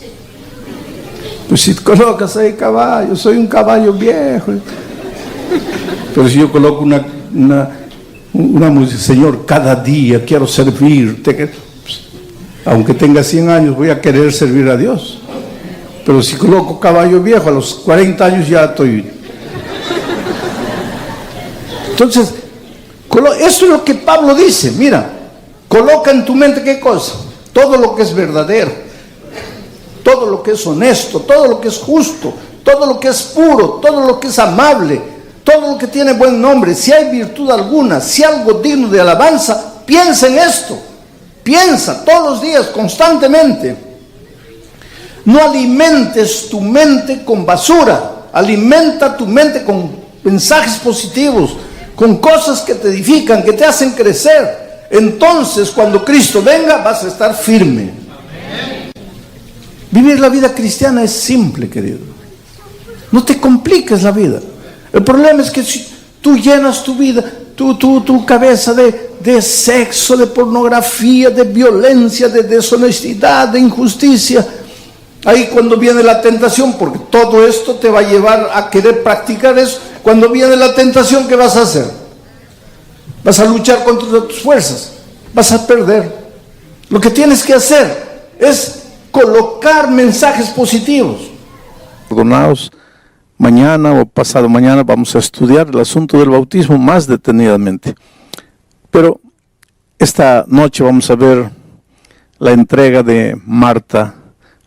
Pues si colocas ahí caballo, soy un caballo viejo. Pero si yo coloco una música, Señor, cada día quiero servirte, pues, aunque tenga 100 años voy a querer servir a Dios. Pero si coloco caballo viejo, a los 40 años ya estoy. Entonces, eso es lo que Pablo dice. Mira, coloca en tu mente ¿qué cosa? Todo lo que es verdadero, todo lo que es honesto, todo lo que es justo, todo lo que es puro, todo lo que es amable, todo lo que tiene buen nombre, si hay virtud alguna, si algo digno de alabanza, piensa en esto. Piensa todos los días, constantemente. No alimentes tu mente con basura, alimenta tu mente con mensajes positivos, con cosas que te edifican, que te hacen crecer. Entonces, cuando Cristo venga, vas a estar firme. Vivir la vida cristiana es simple, querido. No te compliques la vida. El problema es que si tú llenas tu vida, tu cabeza de sexo, de pornografía, de violencia, de deshonestidad, de injusticia, ahí cuando viene la tentación, porque todo esto te va a llevar a querer practicar eso, cuando viene la tentación, ¿qué vas a hacer? Vas a luchar contra tus fuerzas, vas a perder. Lo que tienes que hacer es colocar mensajes positivos. Perdonados. Mañana o pasado mañana vamos a estudiar el asunto del bautismo más detenidamente. Pero esta noche vamos a ver la entrega de Marta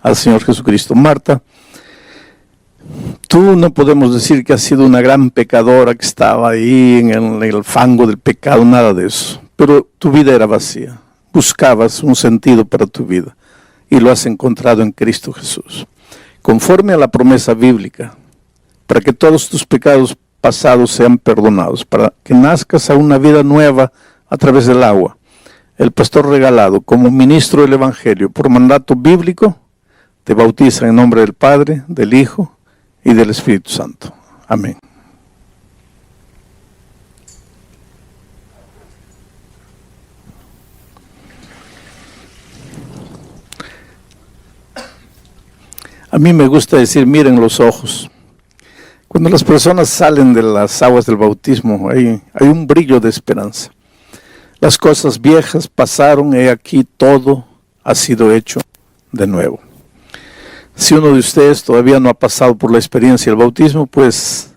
al Señor Jesucristo. Marta, tú no podemos decir que has sido una gran pecadora que estaba ahí en el fango del pecado, nada de eso. Pero tu vida era vacía. Buscabas un sentido para tu vida y lo has encontrado en Cristo Jesús. Conforme a la promesa bíblica, para que todos tus pecados pasados sean perdonados, para que nazcas a una vida nueva a través del agua. El pastor regalado, como ministro del Evangelio, por mandato bíblico, te bautiza en nombre del Padre, del Hijo y del Espíritu Santo. Amén. A mí me gusta decir, miren los ojos. Cuando las personas salen de las aguas del bautismo, hay un brillo de esperanza. Las cosas viejas pasaron, he aquí todo ha sido hecho de nuevo. Si uno de ustedes todavía no ha pasado por la experiencia del bautismo, pues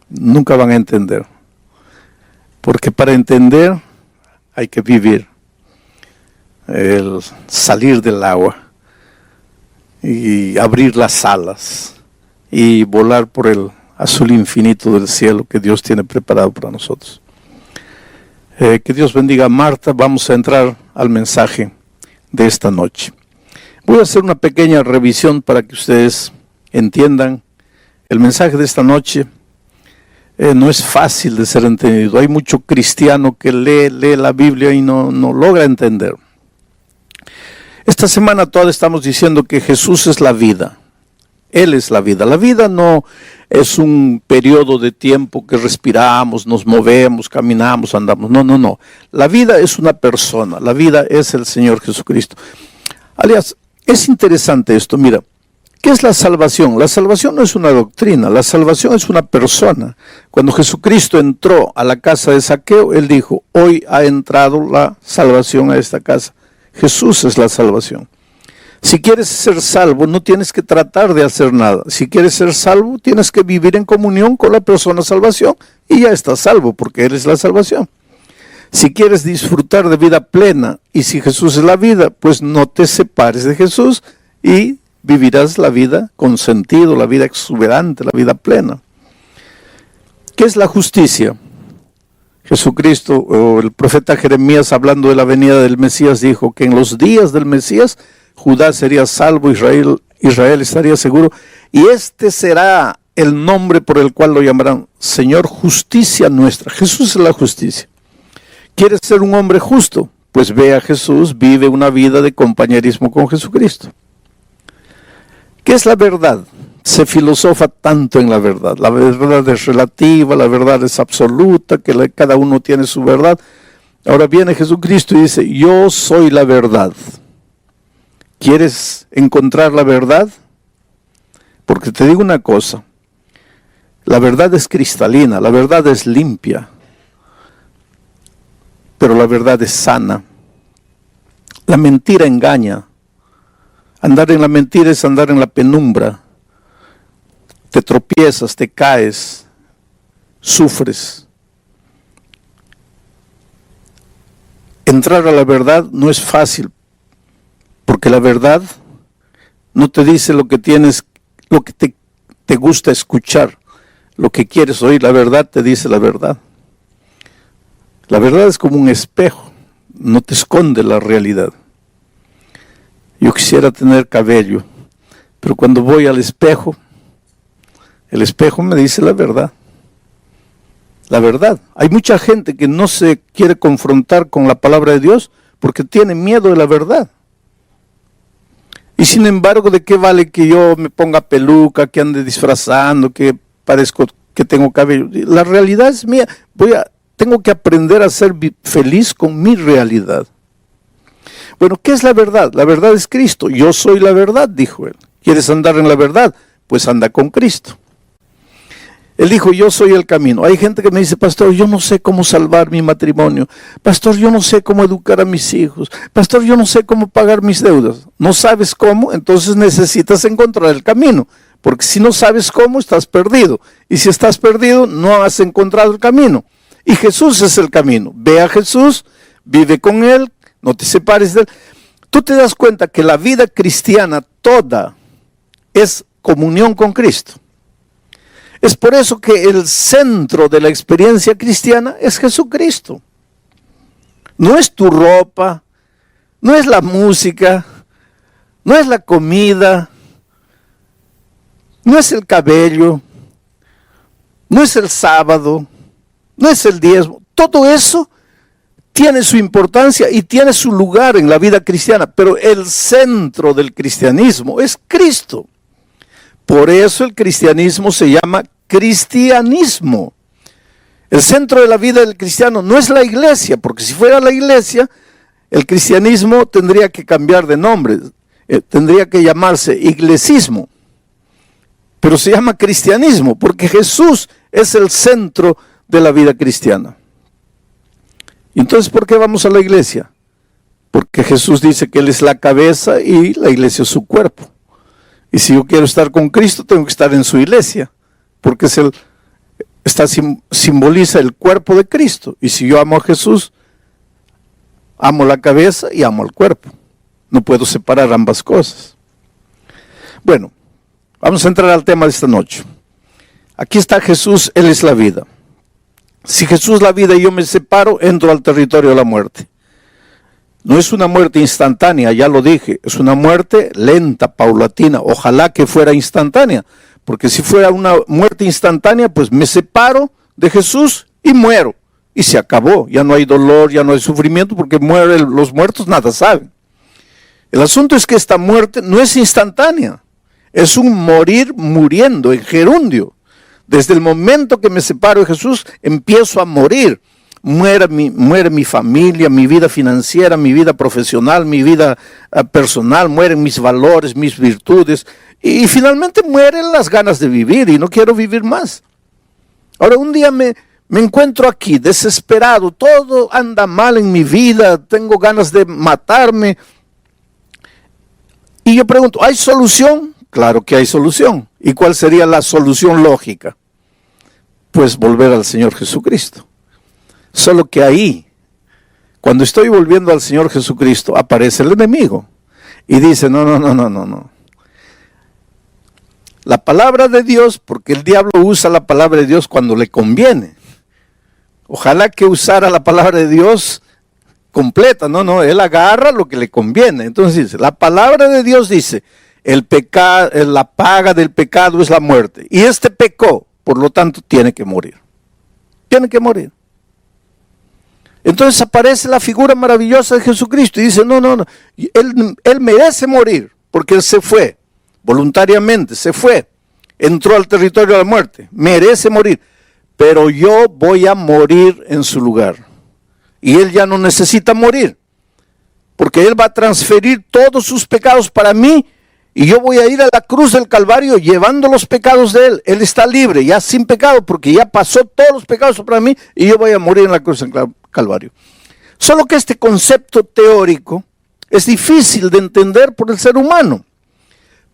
nunca van a entender. Porque para entender hay que vivir el salir del agua y abrir las alas y volar por el azul infinito del cielo que Dios tiene preparado para nosotros. Que Dios bendiga a Marta. Vamos a entrar al mensaje de esta noche. Voy a hacer una pequeña revisión para que ustedes entiendan. El mensaje de esta noche no es fácil de ser entendido. Hay mucho cristiano que lee la Biblia y no logra entender. Esta semana toda estamos diciendo que Jesús es la vida. Él es la vida. La vida no es un periodo de tiempo que respiramos, nos movemos, caminamos, andamos. No. La vida es una persona. La vida es el Señor Jesucristo. Aliás, es interesante esto. Mira, ¿qué es la salvación? La salvación no es una doctrina. La salvación es una persona. Cuando Jesucristo entró a la casa de Zaqueo, Él dijo, hoy ha entrado la salvación a esta casa. Jesús es la salvación. Si quieres ser salvo, no tienes que tratar de hacer nada. Si quieres ser salvo, tienes que vivir en comunión con la persona salvación y ya estás salvo porque Él es la salvación. Si quieres disfrutar de vida plena y si Jesús es la vida, pues no te separes de Jesús y vivirás la vida con sentido, la vida exuberante, la vida plena. ¿Qué es la justicia? Jesucristo o el profeta Jeremías, hablando de la venida del Mesías, dijo que en los días del Mesías Judá sería salvo, Israel estaría seguro, y este será el nombre por el cual lo llamarán Señor, justicia nuestra. Jesús es la justicia. ¿Quieres ser un hombre justo? Pues ve a Jesús, vive una vida de compañerismo con Jesucristo. ¿Qué es la verdad? Se filosofa tanto en la verdad. La verdad es relativa, la verdad es absoluta, que cada uno tiene su verdad. Ahora viene Jesucristo y dice, yo soy la verdad. ¿Quieres encontrar la verdad? Porque te digo una cosa, la verdad es cristalina, la verdad es limpia, pero la verdad es sana. La mentira engaña. Andar en la mentira es andar en la penumbra. Te tropiezas, te caes, sufres. Entrar a la verdad no es fácil, porque la verdad no te dice lo que tienes, lo que te gusta escuchar, lo que quieres oír. La verdad te dice la verdad. La verdad es como un espejo, no te esconde la realidad. Yo quisiera tener cabello, pero cuando voy al espejo, el espejo me dice la verdad. La verdad. Hay mucha gente que no se quiere confrontar con la palabra de Dios porque tiene miedo de la verdad. Y sin embargo, ¿de qué vale que yo me ponga peluca, que ande disfrazando, que parezco que tengo cabello? La realidad es mía. Tengo que aprender a ser feliz con mi realidad. Bueno, ¿qué es la verdad? La verdad es Cristo. Yo soy la verdad, dijo él. ¿Quieres andar en la verdad? Pues anda con Cristo. Él dijo, yo soy el camino. Hay gente que me dice, pastor, yo no sé cómo salvar mi matrimonio. Pastor, yo no sé cómo educar a mis hijos. Pastor, yo no sé cómo pagar mis deudas. ¿No sabes cómo? Entonces necesitas encontrar el camino. Porque si no sabes cómo, estás perdido. Y si estás perdido, no has encontrado el camino. Y Jesús es el camino. Ve a Jesús, vive con Él, no te separes de Él. Tú te das cuenta que la vida cristiana toda es comunión con Cristo. Es por eso que el centro de la experiencia cristiana es Jesucristo. No es tu ropa, no es la música, no es la comida, no es el cabello, no es el sábado, no es el diezmo. Todo eso tiene su importancia y tiene su lugar en la vida cristiana, pero el centro del cristianismo es Cristo. Por eso el cristianismo se llama cristianismo. El centro de la vida del cristiano no es la iglesia, porque si fuera la iglesia, el cristianismo tendría que cambiar de nombre, tendría que llamarse iglesismo. Pero se llama cristianismo, porque Jesús es el centro de la vida cristiana. ¿Y entonces por qué vamos a la iglesia? Porque Jesús dice que Él es la cabeza y la iglesia es su cuerpo. Y si yo quiero estar con Cristo, tengo que estar en su iglesia, porque simboliza el cuerpo de Cristo. Y si yo amo a Jesús, amo la cabeza y amo el cuerpo. No puedo separar ambas cosas. Bueno, vamos a entrar al tema de esta noche. Aquí está Jesús, Él es la vida. Si Jesús es la vida y yo me separo, entro al territorio de la muerte. No es una muerte instantánea, ya lo dije, es una muerte lenta, paulatina. Ojalá que fuera instantánea, porque si fuera una muerte instantánea, pues me separo de Jesús y muero. Y se acabó, ya no hay dolor, ya no hay sufrimiento, porque los muertos nada saben. El asunto es que esta muerte no es instantánea, es un morir muriendo, en gerundio. Desde el momento que me separo de Jesús, empiezo a morir. Muere mi familia, mi vida financiera, mi vida profesional, mi vida personal, mueren mis valores, mis virtudes, y finalmente mueren las ganas de vivir, y no quiero vivir más. Ahora un día me encuentro aquí, desesperado, todo anda mal en mi vida, tengo ganas de matarme, y yo pregunto, ¿hay solución? Claro que hay solución. ¿Y cuál sería la solución lógica? Pues volver al Señor Jesucristo. Solo que ahí, cuando estoy volviendo al Señor Jesucristo, aparece el enemigo y dice, no. La palabra de Dios, porque el diablo usa la palabra de Dios cuando le conviene. Ojalá que usara la palabra de Dios completa, no, él agarra lo que le conviene. Entonces dice, la palabra de Dios dice, el pecado, la paga del pecado es la muerte. Y este pecó, por lo tanto tiene que morir. Tiene que morir. Entonces aparece la figura maravillosa de Jesucristo y dice, no, él merece morir, porque él se fue, voluntariamente se fue, entró al territorio de la muerte, merece morir, pero yo voy a morir en su lugar. Y él ya no necesita morir, porque él va a transferir todos sus pecados para mí, y yo voy a ir a la cruz del Calvario llevando los pecados de él. Él está libre, ya sin pecado, porque ya pasó todos los pecados para mí, y yo voy a morir en la cruz del Calvario. Solo que este concepto teórico es difícil de entender por el ser humano.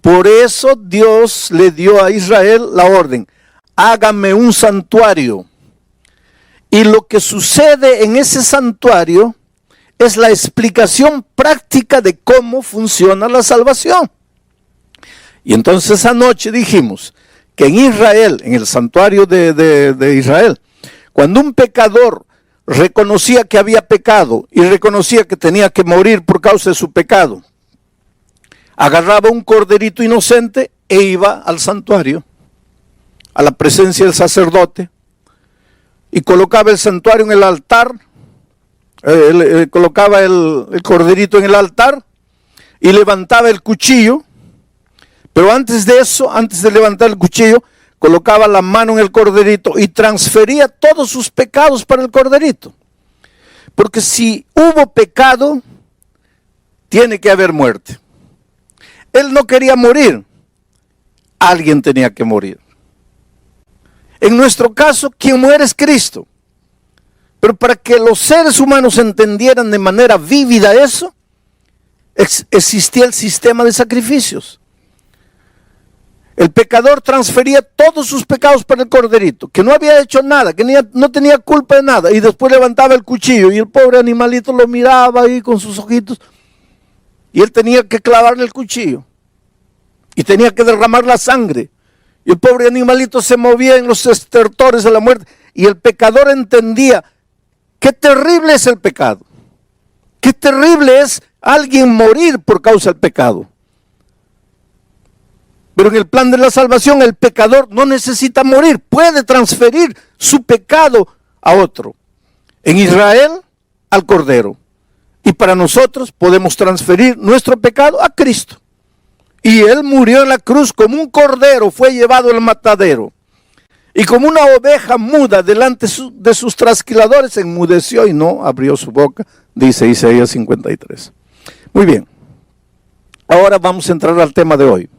Por eso Dios le dio a Israel la orden, hágame un santuario. Y lo que sucede en ese santuario es la explicación práctica de cómo funciona la salvación. Y entonces anoche dijimos que en Israel, en el santuario de Israel, cuando un pecador reconocía que había pecado y reconocía que tenía que morir por causa de su pecado, agarraba un corderito inocente e iba al santuario, a la presencia del sacerdote, y colocaba el santuario en el altar, colocaba el corderito en el altar y levantaba el cuchillo, pero antes de eso, antes de levantar el cuchillo, colocaba la mano en el corderito y transfería todos sus pecados para el corderito. Porque si hubo pecado, tiene que haber muerte. Él no quería morir, alguien tenía que morir. En nuestro caso, quien muere es Cristo. Pero para que los seres humanos entendieran de manera vívida eso, existía el sistema de sacrificios. El pecador transfería todos sus pecados para el corderito, que no había hecho nada, que no tenía culpa de nada, y después levantaba el cuchillo y el pobre animalito lo miraba ahí con sus ojitos, y él tenía que clavarle el cuchillo, y tenía que derramar la sangre, y el pobre animalito se movía en los estertores de la muerte, y el pecador entendía qué terrible es el pecado, qué terrible es alguien morir por causa del pecado. Pero en el plan de la salvación el pecador no necesita morir, puede transferir su pecado a otro. En Israel, al Cordero. Y para nosotros podemos transferir nuestro pecado a Cristo. Y Él murió en la cruz como un cordero, fue llevado al matadero. Y como una oveja muda delante de sus trasquiladores, enmudeció y no abrió su boca, dice Isaías 53. Muy bien, ahora vamos a entrar al tema de hoy.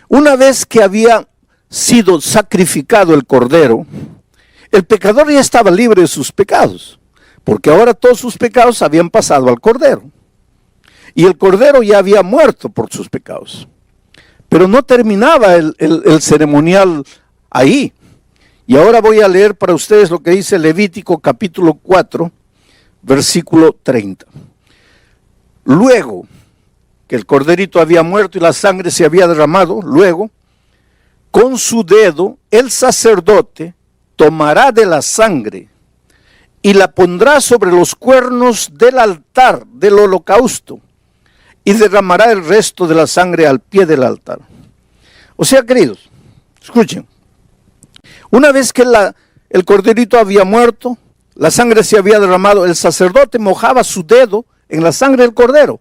Una vez que había sido sacrificado el cordero, el pecador ya estaba libre de sus pecados, porque ahora todos sus pecados habían pasado al cordero. Y el cordero ya había muerto por sus pecados. Pero no terminaba el ceremonial ahí. Y ahora voy a leer para ustedes lo que dice Levítico capítulo 4, versículo 30. Luego que el corderito había muerto y la sangre se había derramado, luego, con su dedo, el sacerdote tomará de la sangre y la pondrá sobre los cuernos del altar del holocausto y derramará el resto de la sangre al pie del altar. O sea, queridos, escuchen, una vez que el corderito había muerto, la sangre se había derramado, el sacerdote mojaba su dedo en la sangre del cordero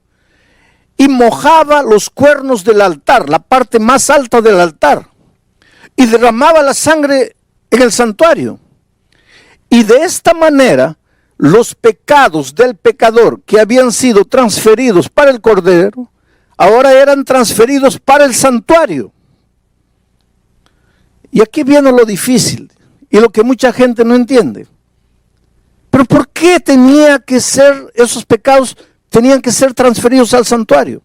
y mojaba los cuernos del altar, la parte más alta del altar, y derramaba la sangre en el santuario. Y de esta manera, los pecados del pecador que habían sido transferidos para el cordero, ahora eran transferidos para el santuario. Y aquí viene lo difícil y lo que mucha gente no entiende. Pero ¿por qué tenía que ser esos pecados? Tenían que ser transferidos al santuario.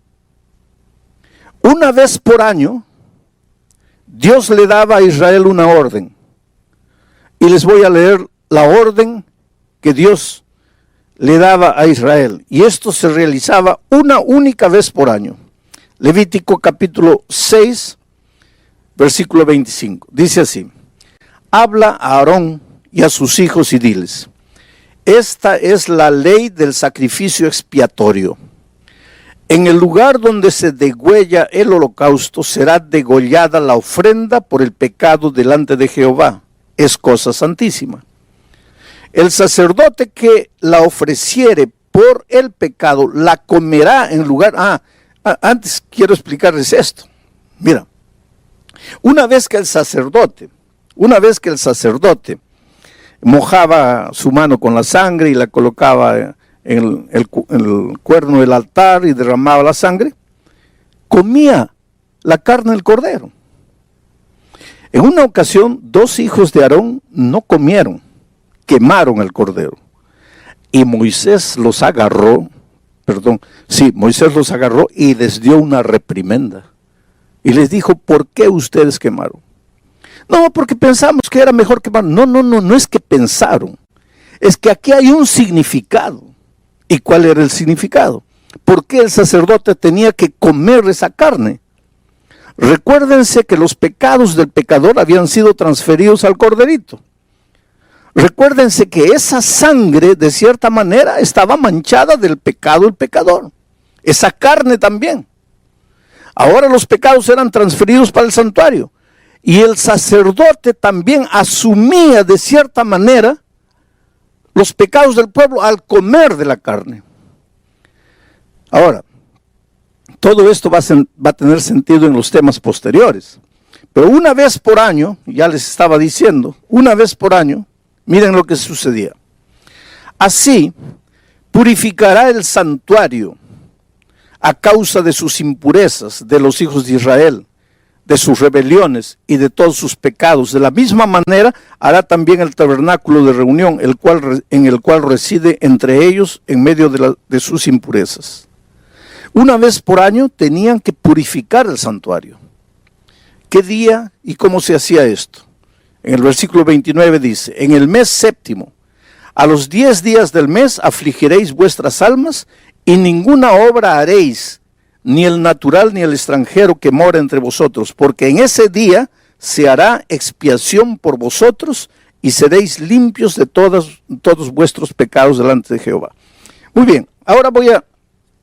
Una vez por año, Dios le daba a Israel una orden. Y les voy a leer la orden que Dios le daba a Israel. Y esto se realizaba una única vez por año. Levítico capítulo 6, versículo 25. Dice así: habla a Aarón y a sus hijos y diles: esta es la ley del sacrificio expiatorio. En el lugar donde se degüella el holocausto será degollada la ofrenda por el pecado delante de Jehová. Es cosa santísima. El sacerdote que la ofreciere por el pecado la comerá en lugar... Antes quiero explicarles esto. Mira, una vez que el sacerdote mojaba su mano con la sangre y la colocaba en el cuerno del altar y derramaba la sangre, comía la carne del cordero. En una ocasión, 2 hijos de Aarón no comieron, quemaron el cordero. Y Moisés los agarró y les dio una reprimenda. Y les dijo, ¿por qué ustedes quemaron? No, porque pensamos que era mejor quemar. No es que pensaron. Es que aquí hay un significado. ¿Y cuál era el significado? ¿Por qué el sacerdote tenía que comer esa carne? Recuérdense que los pecados del pecador habían sido transferidos al corderito. Recuérdense que esa sangre, de cierta manera, estaba manchada del pecado del pecador. Esa carne también. Ahora los pecados eran transferidos para el santuario. Y el sacerdote también asumía de cierta manera los pecados del pueblo al comer de la carne. Ahora, todo esto va a tener sentido en los temas posteriores. Pero una vez por año, ya les estaba diciendo, una vez por año, miren lo que sucedía. Así purificará el santuario a causa de sus impurezas de los hijos de Israel, de sus rebeliones y de todos sus pecados. De la misma manera hará también el tabernáculo de reunión, en el cual reside entre ellos en medio de sus impurezas. Una vez por año tenían que purificar el santuario. ¿Qué día y cómo se hacía esto? En el versículo 29 dice, en el mes séptimo, a los 10 días del mes afligiréis vuestras almas y ninguna obra haréis, ni el natural ni el extranjero que mora entre vosotros, porque en ese día se hará expiación por vosotros y seréis limpios de todos vuestros pecados delante de Jehová. Muy bien, ahora voy a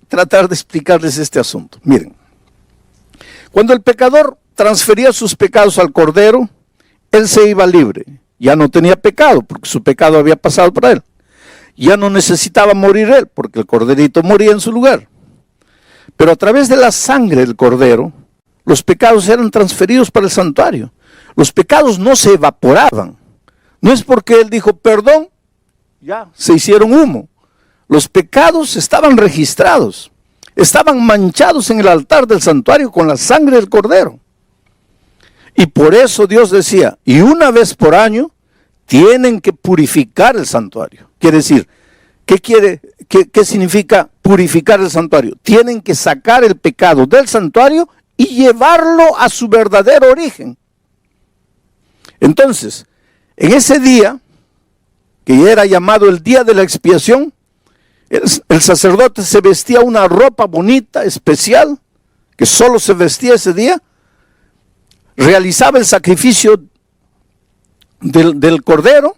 tratar de explicarles este asunto. Miren, cuando el pecador transfería sus pecados al cordero, él se iba libre, ya no tenía pecado, porque su pecado había pasado para él. Ya no necesitaba morir él, porque el corderito moría en su lugar. Pero a través de la sangre del cordero, los pecados eran transferidos para el santuario. Los pecados no se evaporaban. No es porque él dijo, perdón, ya se hicieron humo. Los pecados estaban registrados, estaban manchados en el altar del santuario con la sangre del cordero. Y por eso Dios decía, y una vez por año tienen que purificar el santuario. Quiere decir, ¿qué significa purificar el santuario? Tienen que sacar el pecado del santuario y llevarlo a su verdadero origen. Entonces, en ese día, que era llamado el día de la expiación, el sacerdote se vestía una ropa bonita, especial, que solo se vestía ese día, realizaba el sacrificio del cordero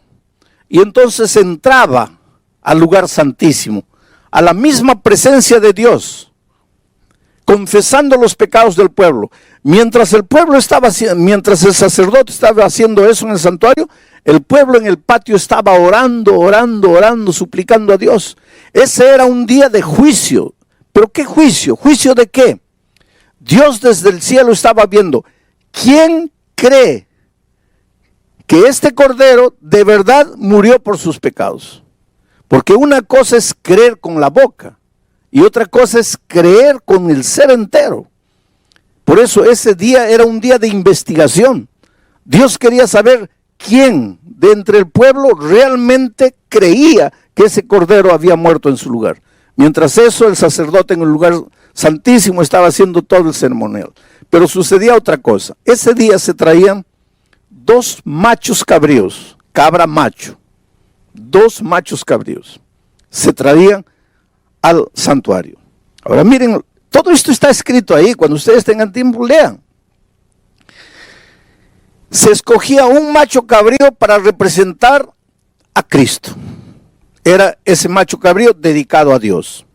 y entonces entraba al lugar santísimo, a la misma presencia de Dios, confesando los pecados del pueblo. Mientras el sacerdote estaba haciendo eso en el santuario, el pueblo en el patio estaba orando, suplicando a Dios. Ese era un día de juicio. ¿Pero qué juicio? ¿Juicio de qué? Dios desde el cielo estaba viendo, ¿quién cree que este cordero de verdad murió por sus pecados? Porque una cosa es creer con la boca y otra cosa es creer con el ser entero. Por eso ese día era un día de investigación. Dios quería saber quién de entre el pueblo realmente creía que ese cordero había muerto en su lugar. Mientras eso, el sacerdote en el lugar santísimo estaba haciendo todo el ceremonial. Pero sucedía otra cosa. Ese día se traían 2 machos cabríos, cabra macho. 2 machos cabríos se traían al santuario. Ahora miren, todo esto está escrito ahí. Cuando ustedes tengan tiempo, lean. Se escogía un macho cabrío para representar a Cristo. Era ese macho cabrío dedicado a Dios.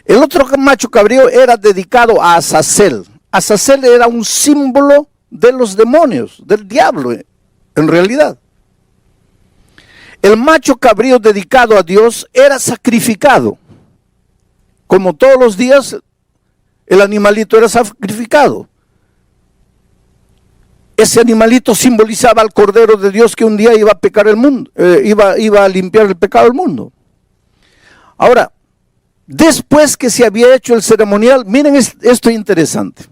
El otro macho cabrío era dedicado a Azazel. Azazel era un símbolo de los demonios, del diablo, en realidad. El macho cabrío dedicado a Dios era sacrificado. Como todos los días, el animalito era sacrificado. Ese animalito simbolizaba al Cordero de Dios que un día iba a pecar el mundo, iba a limpiar el pecado del mundo. Ahora, después que se había hecho el ceremonial, miren esto interesante.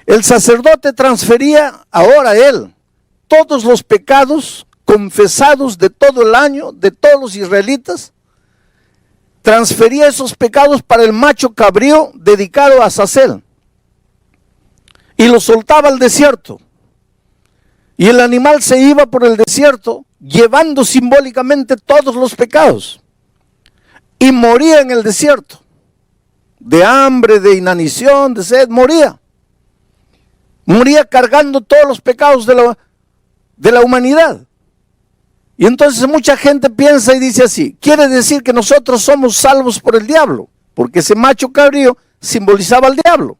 El sacerdote transfería ahora a él todos los pecados confesados de todo el año, de todos los israelitas. Transfería esos pecados para el macho cabrío dedicado a Azazel. Y lo soltaba al desierto. Y el animal se iba por el desierto llevando simbólicamente todos los pecados. Y moría en el desierto. De hambre, de inanición, de sed, moría. Moría cargando todos los pecados de la humanidad. Y entonces mucha gente piensa y dice así, quiere decir que nosotros somos salvos por el diablo, porque ese macho cabrío simbolizaba al diablo.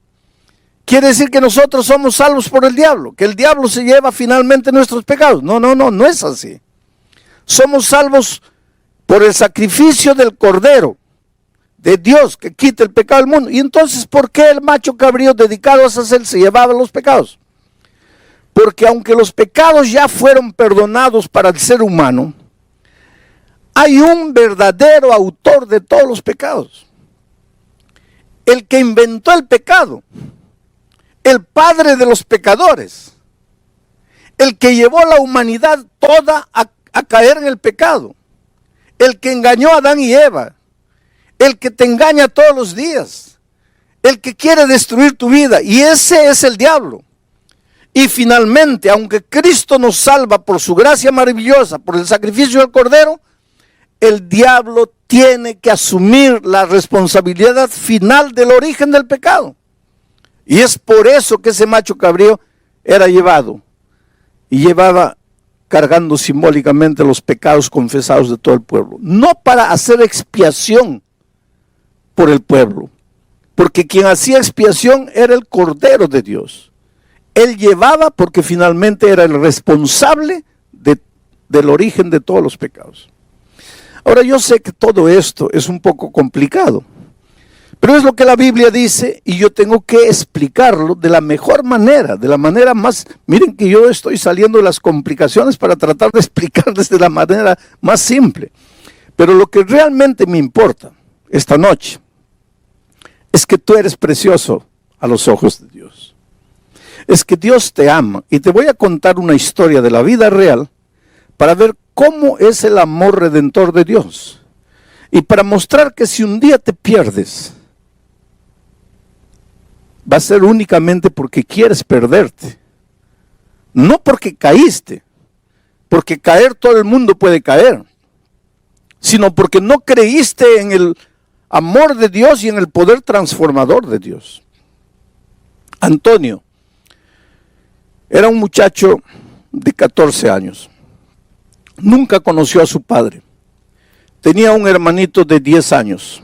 Quiere decir que nosotros somos salvos por el diablo, que el diablo se lleva finalmente nuestros pecados. No es así. Somos salvos por el sacrificio del Cordero de Dios que quita el pecado del mundo. Y entonces, ¿por qué el macho cabrío dedicado a Azazel se llevaba los pecados? Porque aunque los pecados ya fueron perdonados para el ser humano, hay un verdadero autor de todos los pecados. El que inventó el pecado, el padre de los pecadores, el que llevó a la humanidad toda a caer en el pecado, el que engañó a Adán y Eva, el que te engaña todos los días, el que quiere destruir tu vida, y ese es el diablo. Y finalmente, aunque Cristo nos salva por su gracia maravillosa, por el sacrificio del Cordero, el diablo tiene que asumir la responsabilidad final del origen del pecado. Y es por eso que ese macho cabrío era llevado y llevaba cargando simbólicamente los pecados confesados de todo el pueblo. No para hacer expiación por el pueblo, porque quien hacía expiación era el Cordero de Dios. Él llevaba porque finalmente era el responsable del origen de todos los pecados. Ahora yo sé que todo esto es un poco complicado, pero es lo que la Biblia dice y yo tengo que explicarlo de la mejor manera, de la manera más... Miren que yo estoy saliendo de las complicaciones para tratar de explicar desde la manera más simple. Pero lo que realmente me importa esta noche es que tú eres precioso a los ojos de Dios. Es que Dios te ama y te voy a contar una historia de la vida real para ver cómo es el amor redentor de Dios y para mostrar que si un día te pierdes va a ser únicamente porque quieres perderte, no porque caíste, porque caer todo el mundo puede caer, sino porque no creíste en el amor de Dios y en el poder transformador de Dios. Antonio era un muchacho de 14 años. Nunca conoció a su padre. Tenía un hermanito de 10 años,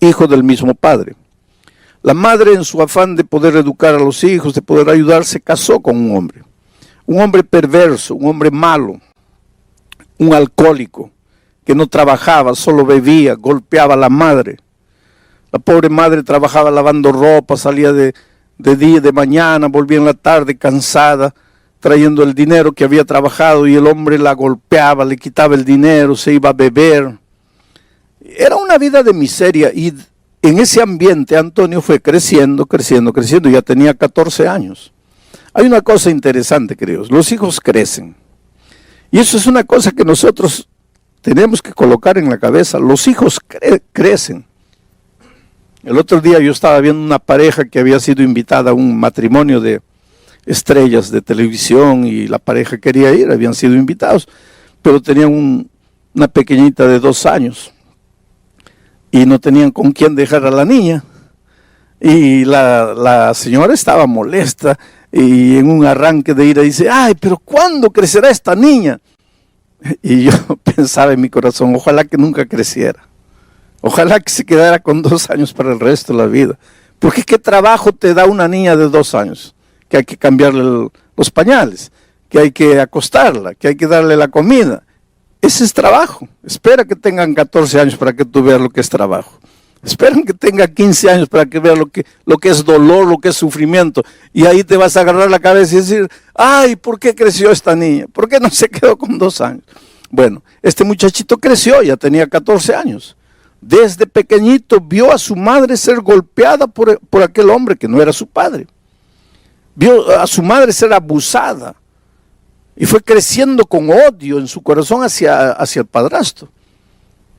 hijo del mismo padre. La madre, en su afán de poder educar a los hijos, de poder ayudar, se casó con un hombre perverso, un hombre malo, un alcohólico, que no trabajaba, solo bebía, golpeaba a la madre. La pobre madre trabajaba lavando ropa, salía de día, de mañana, volvía en la tarde cansada, trayendo el dinero que había trabajado y el hombre la golpeaba, le quitaba el dinero, se iba a beber. Era una vida de miseria y en ese ambiente Antonio fue creciendo, ya tenía 14 años. Hay una cosa interesante, queridos, los hijos crecen. Y eso es una cosa que nosotros tenemos que colocar en la cabeza, los hijos crecen. El otro día yo estaba viendo una pareja que había sido invitada a un matrimonio de estrellas de televisión y la pareja quería ir, habían sido invitados, pero tenían una pequeñita de 2 años y no tenían con quién dejar a la niña. Y la señora estaba molesta y en un arranque de ira dice, ay, pero ¿cuándo crecerá esta niña? Y yo pensaba en mi corazón, ojalá que nunca creciera. Ojalá que se quedara con 2 años para el resto de la vida. Porque ¿qué trabajo te da una niña de 2 años? Que hay que cambiarle los pañales, que hay que acostarla, que hay que darle la comida. Ese es trabajo. Espera que tengan 14 años para que tú veas lo que es trabajo. Esperan que tenga 15 años para que veas lo que es dolor, lo que es sufrimiento. Y ahí te vas a agarrar la cabeza y decir, ay, ¿por qué creció esta niña? ¿Por qué no se quedó con 2 años? Bueno, este muchachito creció, ya tenía 14 años. Desde pequeñito vio a su madre ser golpeada por aquel hombre que no era su padre. Vio a su madre ser abusada. Y fue creciendo con odio en su corazón hacia el padrastro.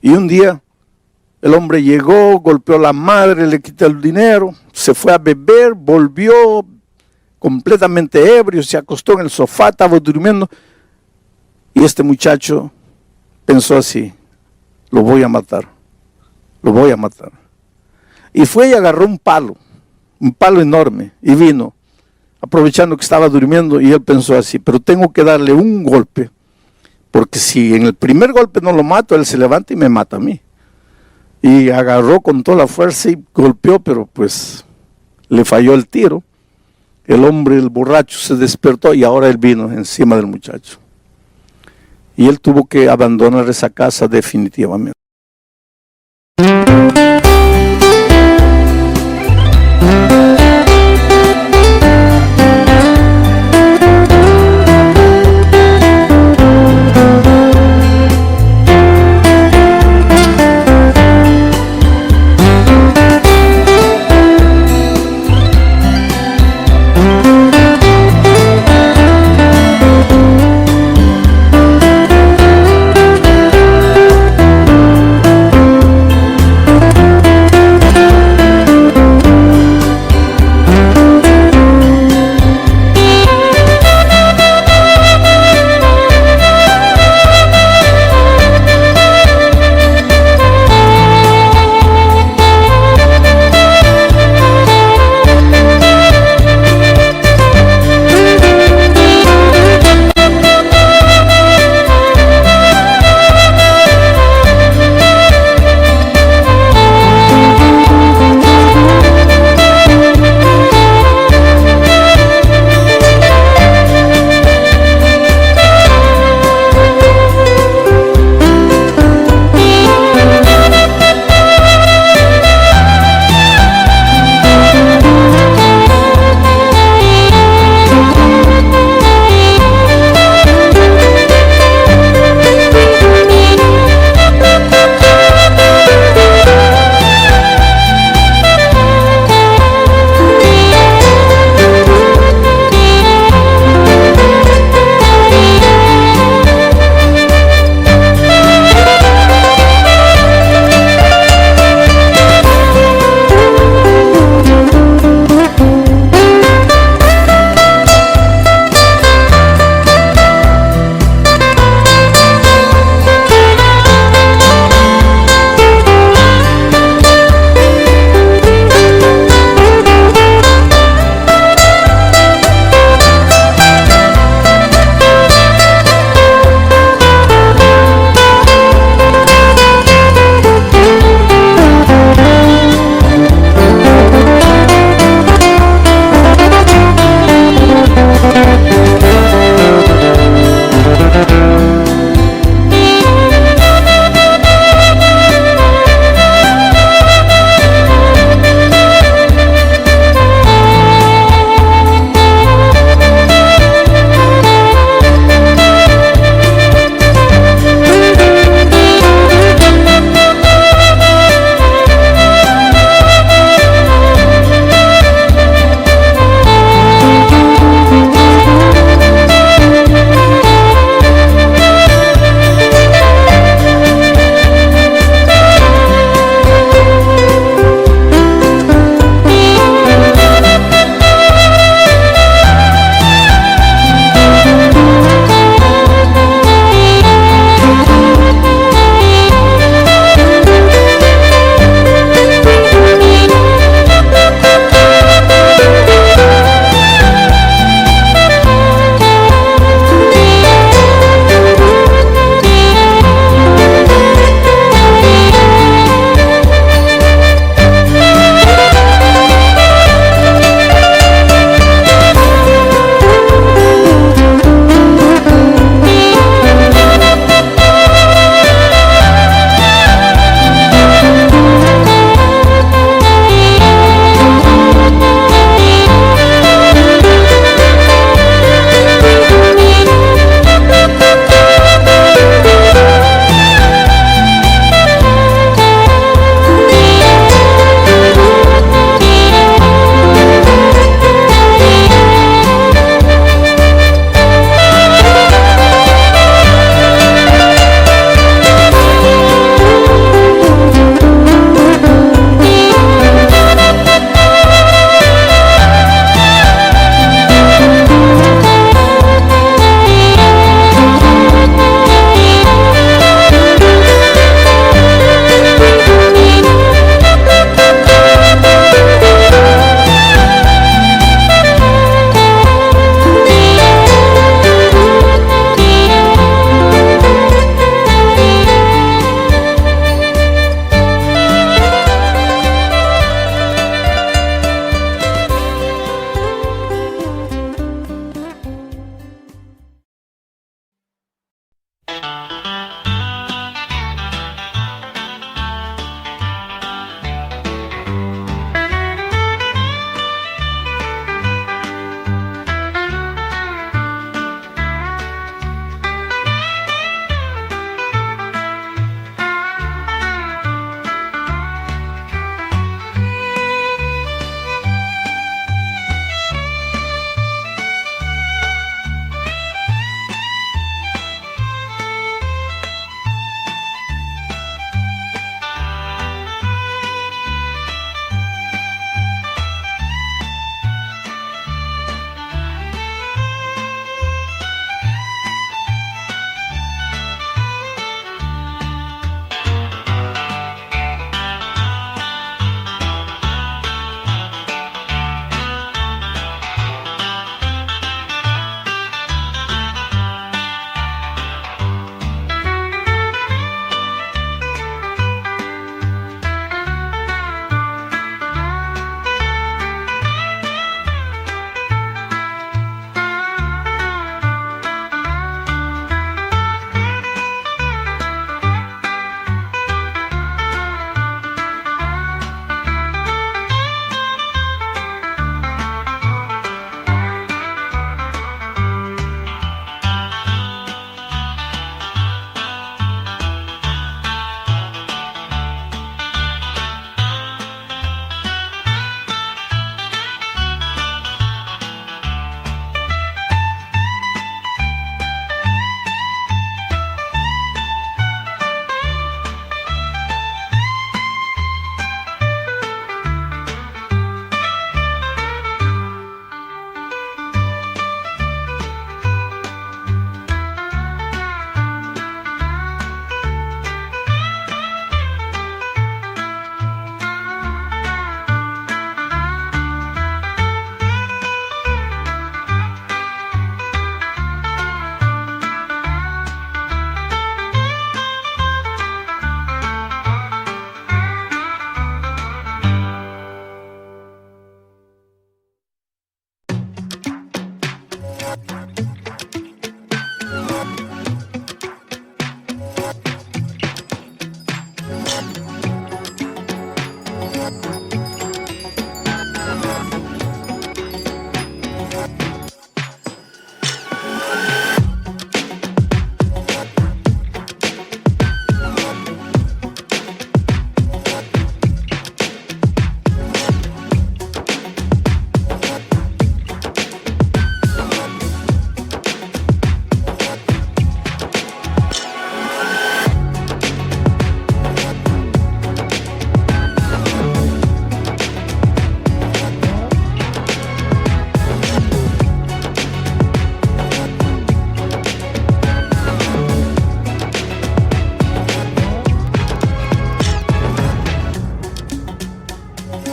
Y un día el hombre llegó, golpeó a la madre, le quitó el dinero, se fue a beber, volvió completamente ebrio, se acostó en el sofá, estaba durmiendo. Y este muchacho pensó así, lo voy a matar, lo voy a matar. Y fue y agarró un palo enorme, y vino, aprovechando que estaba durmiendo, y él pensó así, pero tengo que darle un golpe, porque si en el primer golpe no lo mato, él se levanta y me mata a mí. Y agarró con toda la fuerza y golpeó, pero pues le falló el tiro. El hombre, el borracho, se despertó y ahora él vino encima del muchacho. Y él tuvo que abandonar esa casa definitivamente.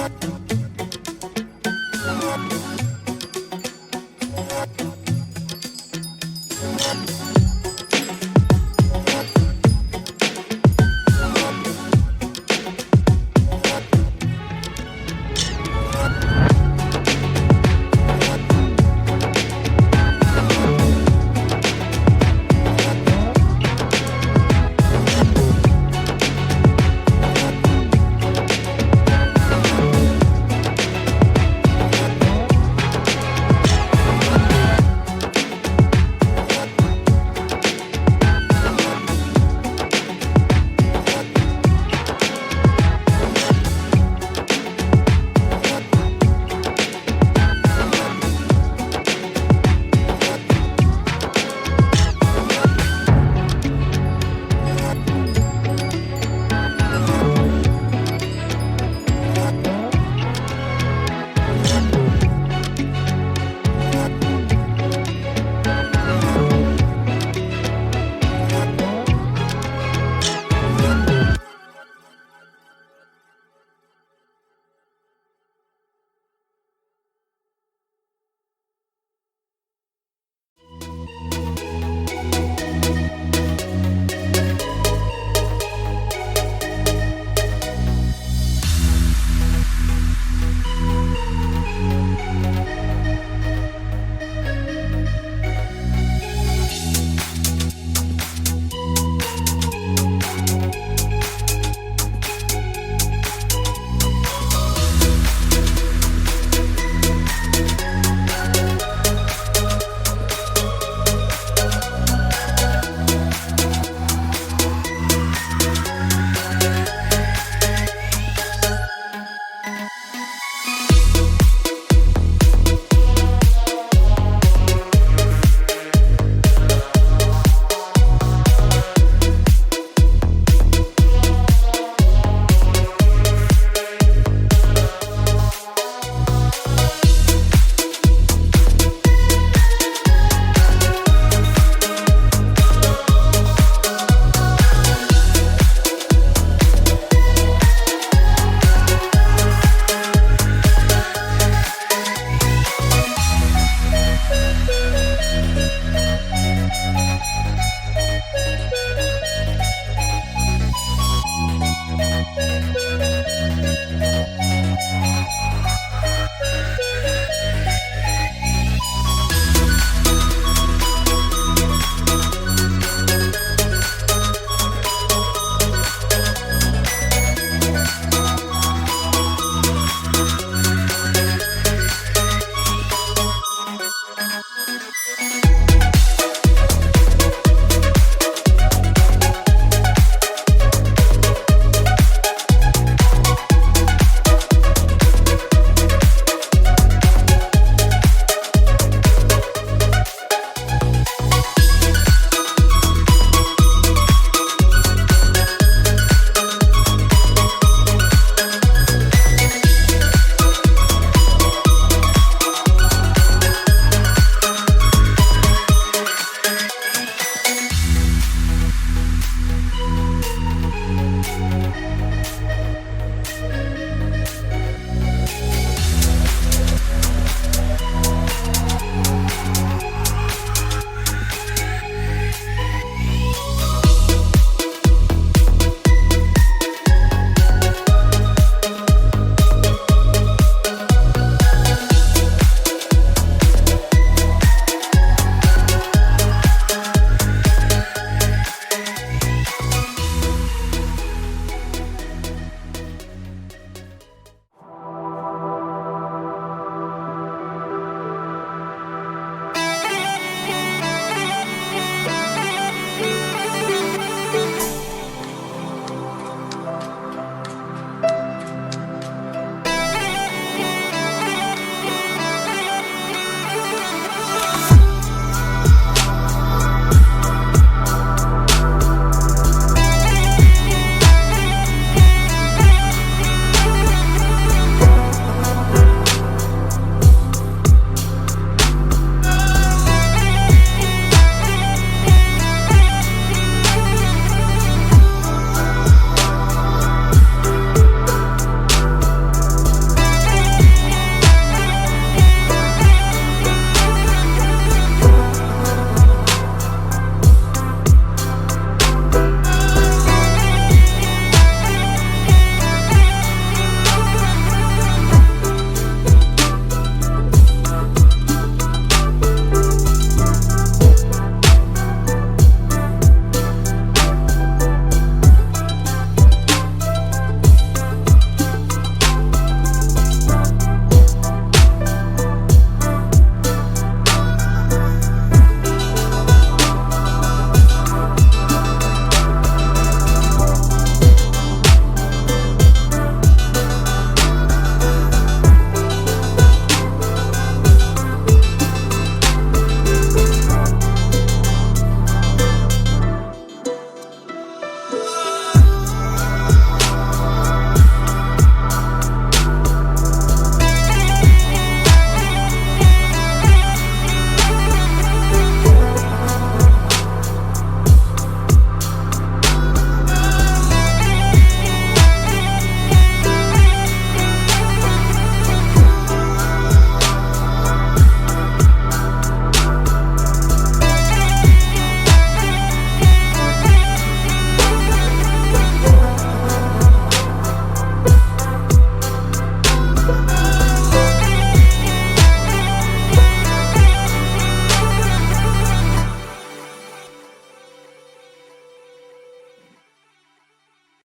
Thank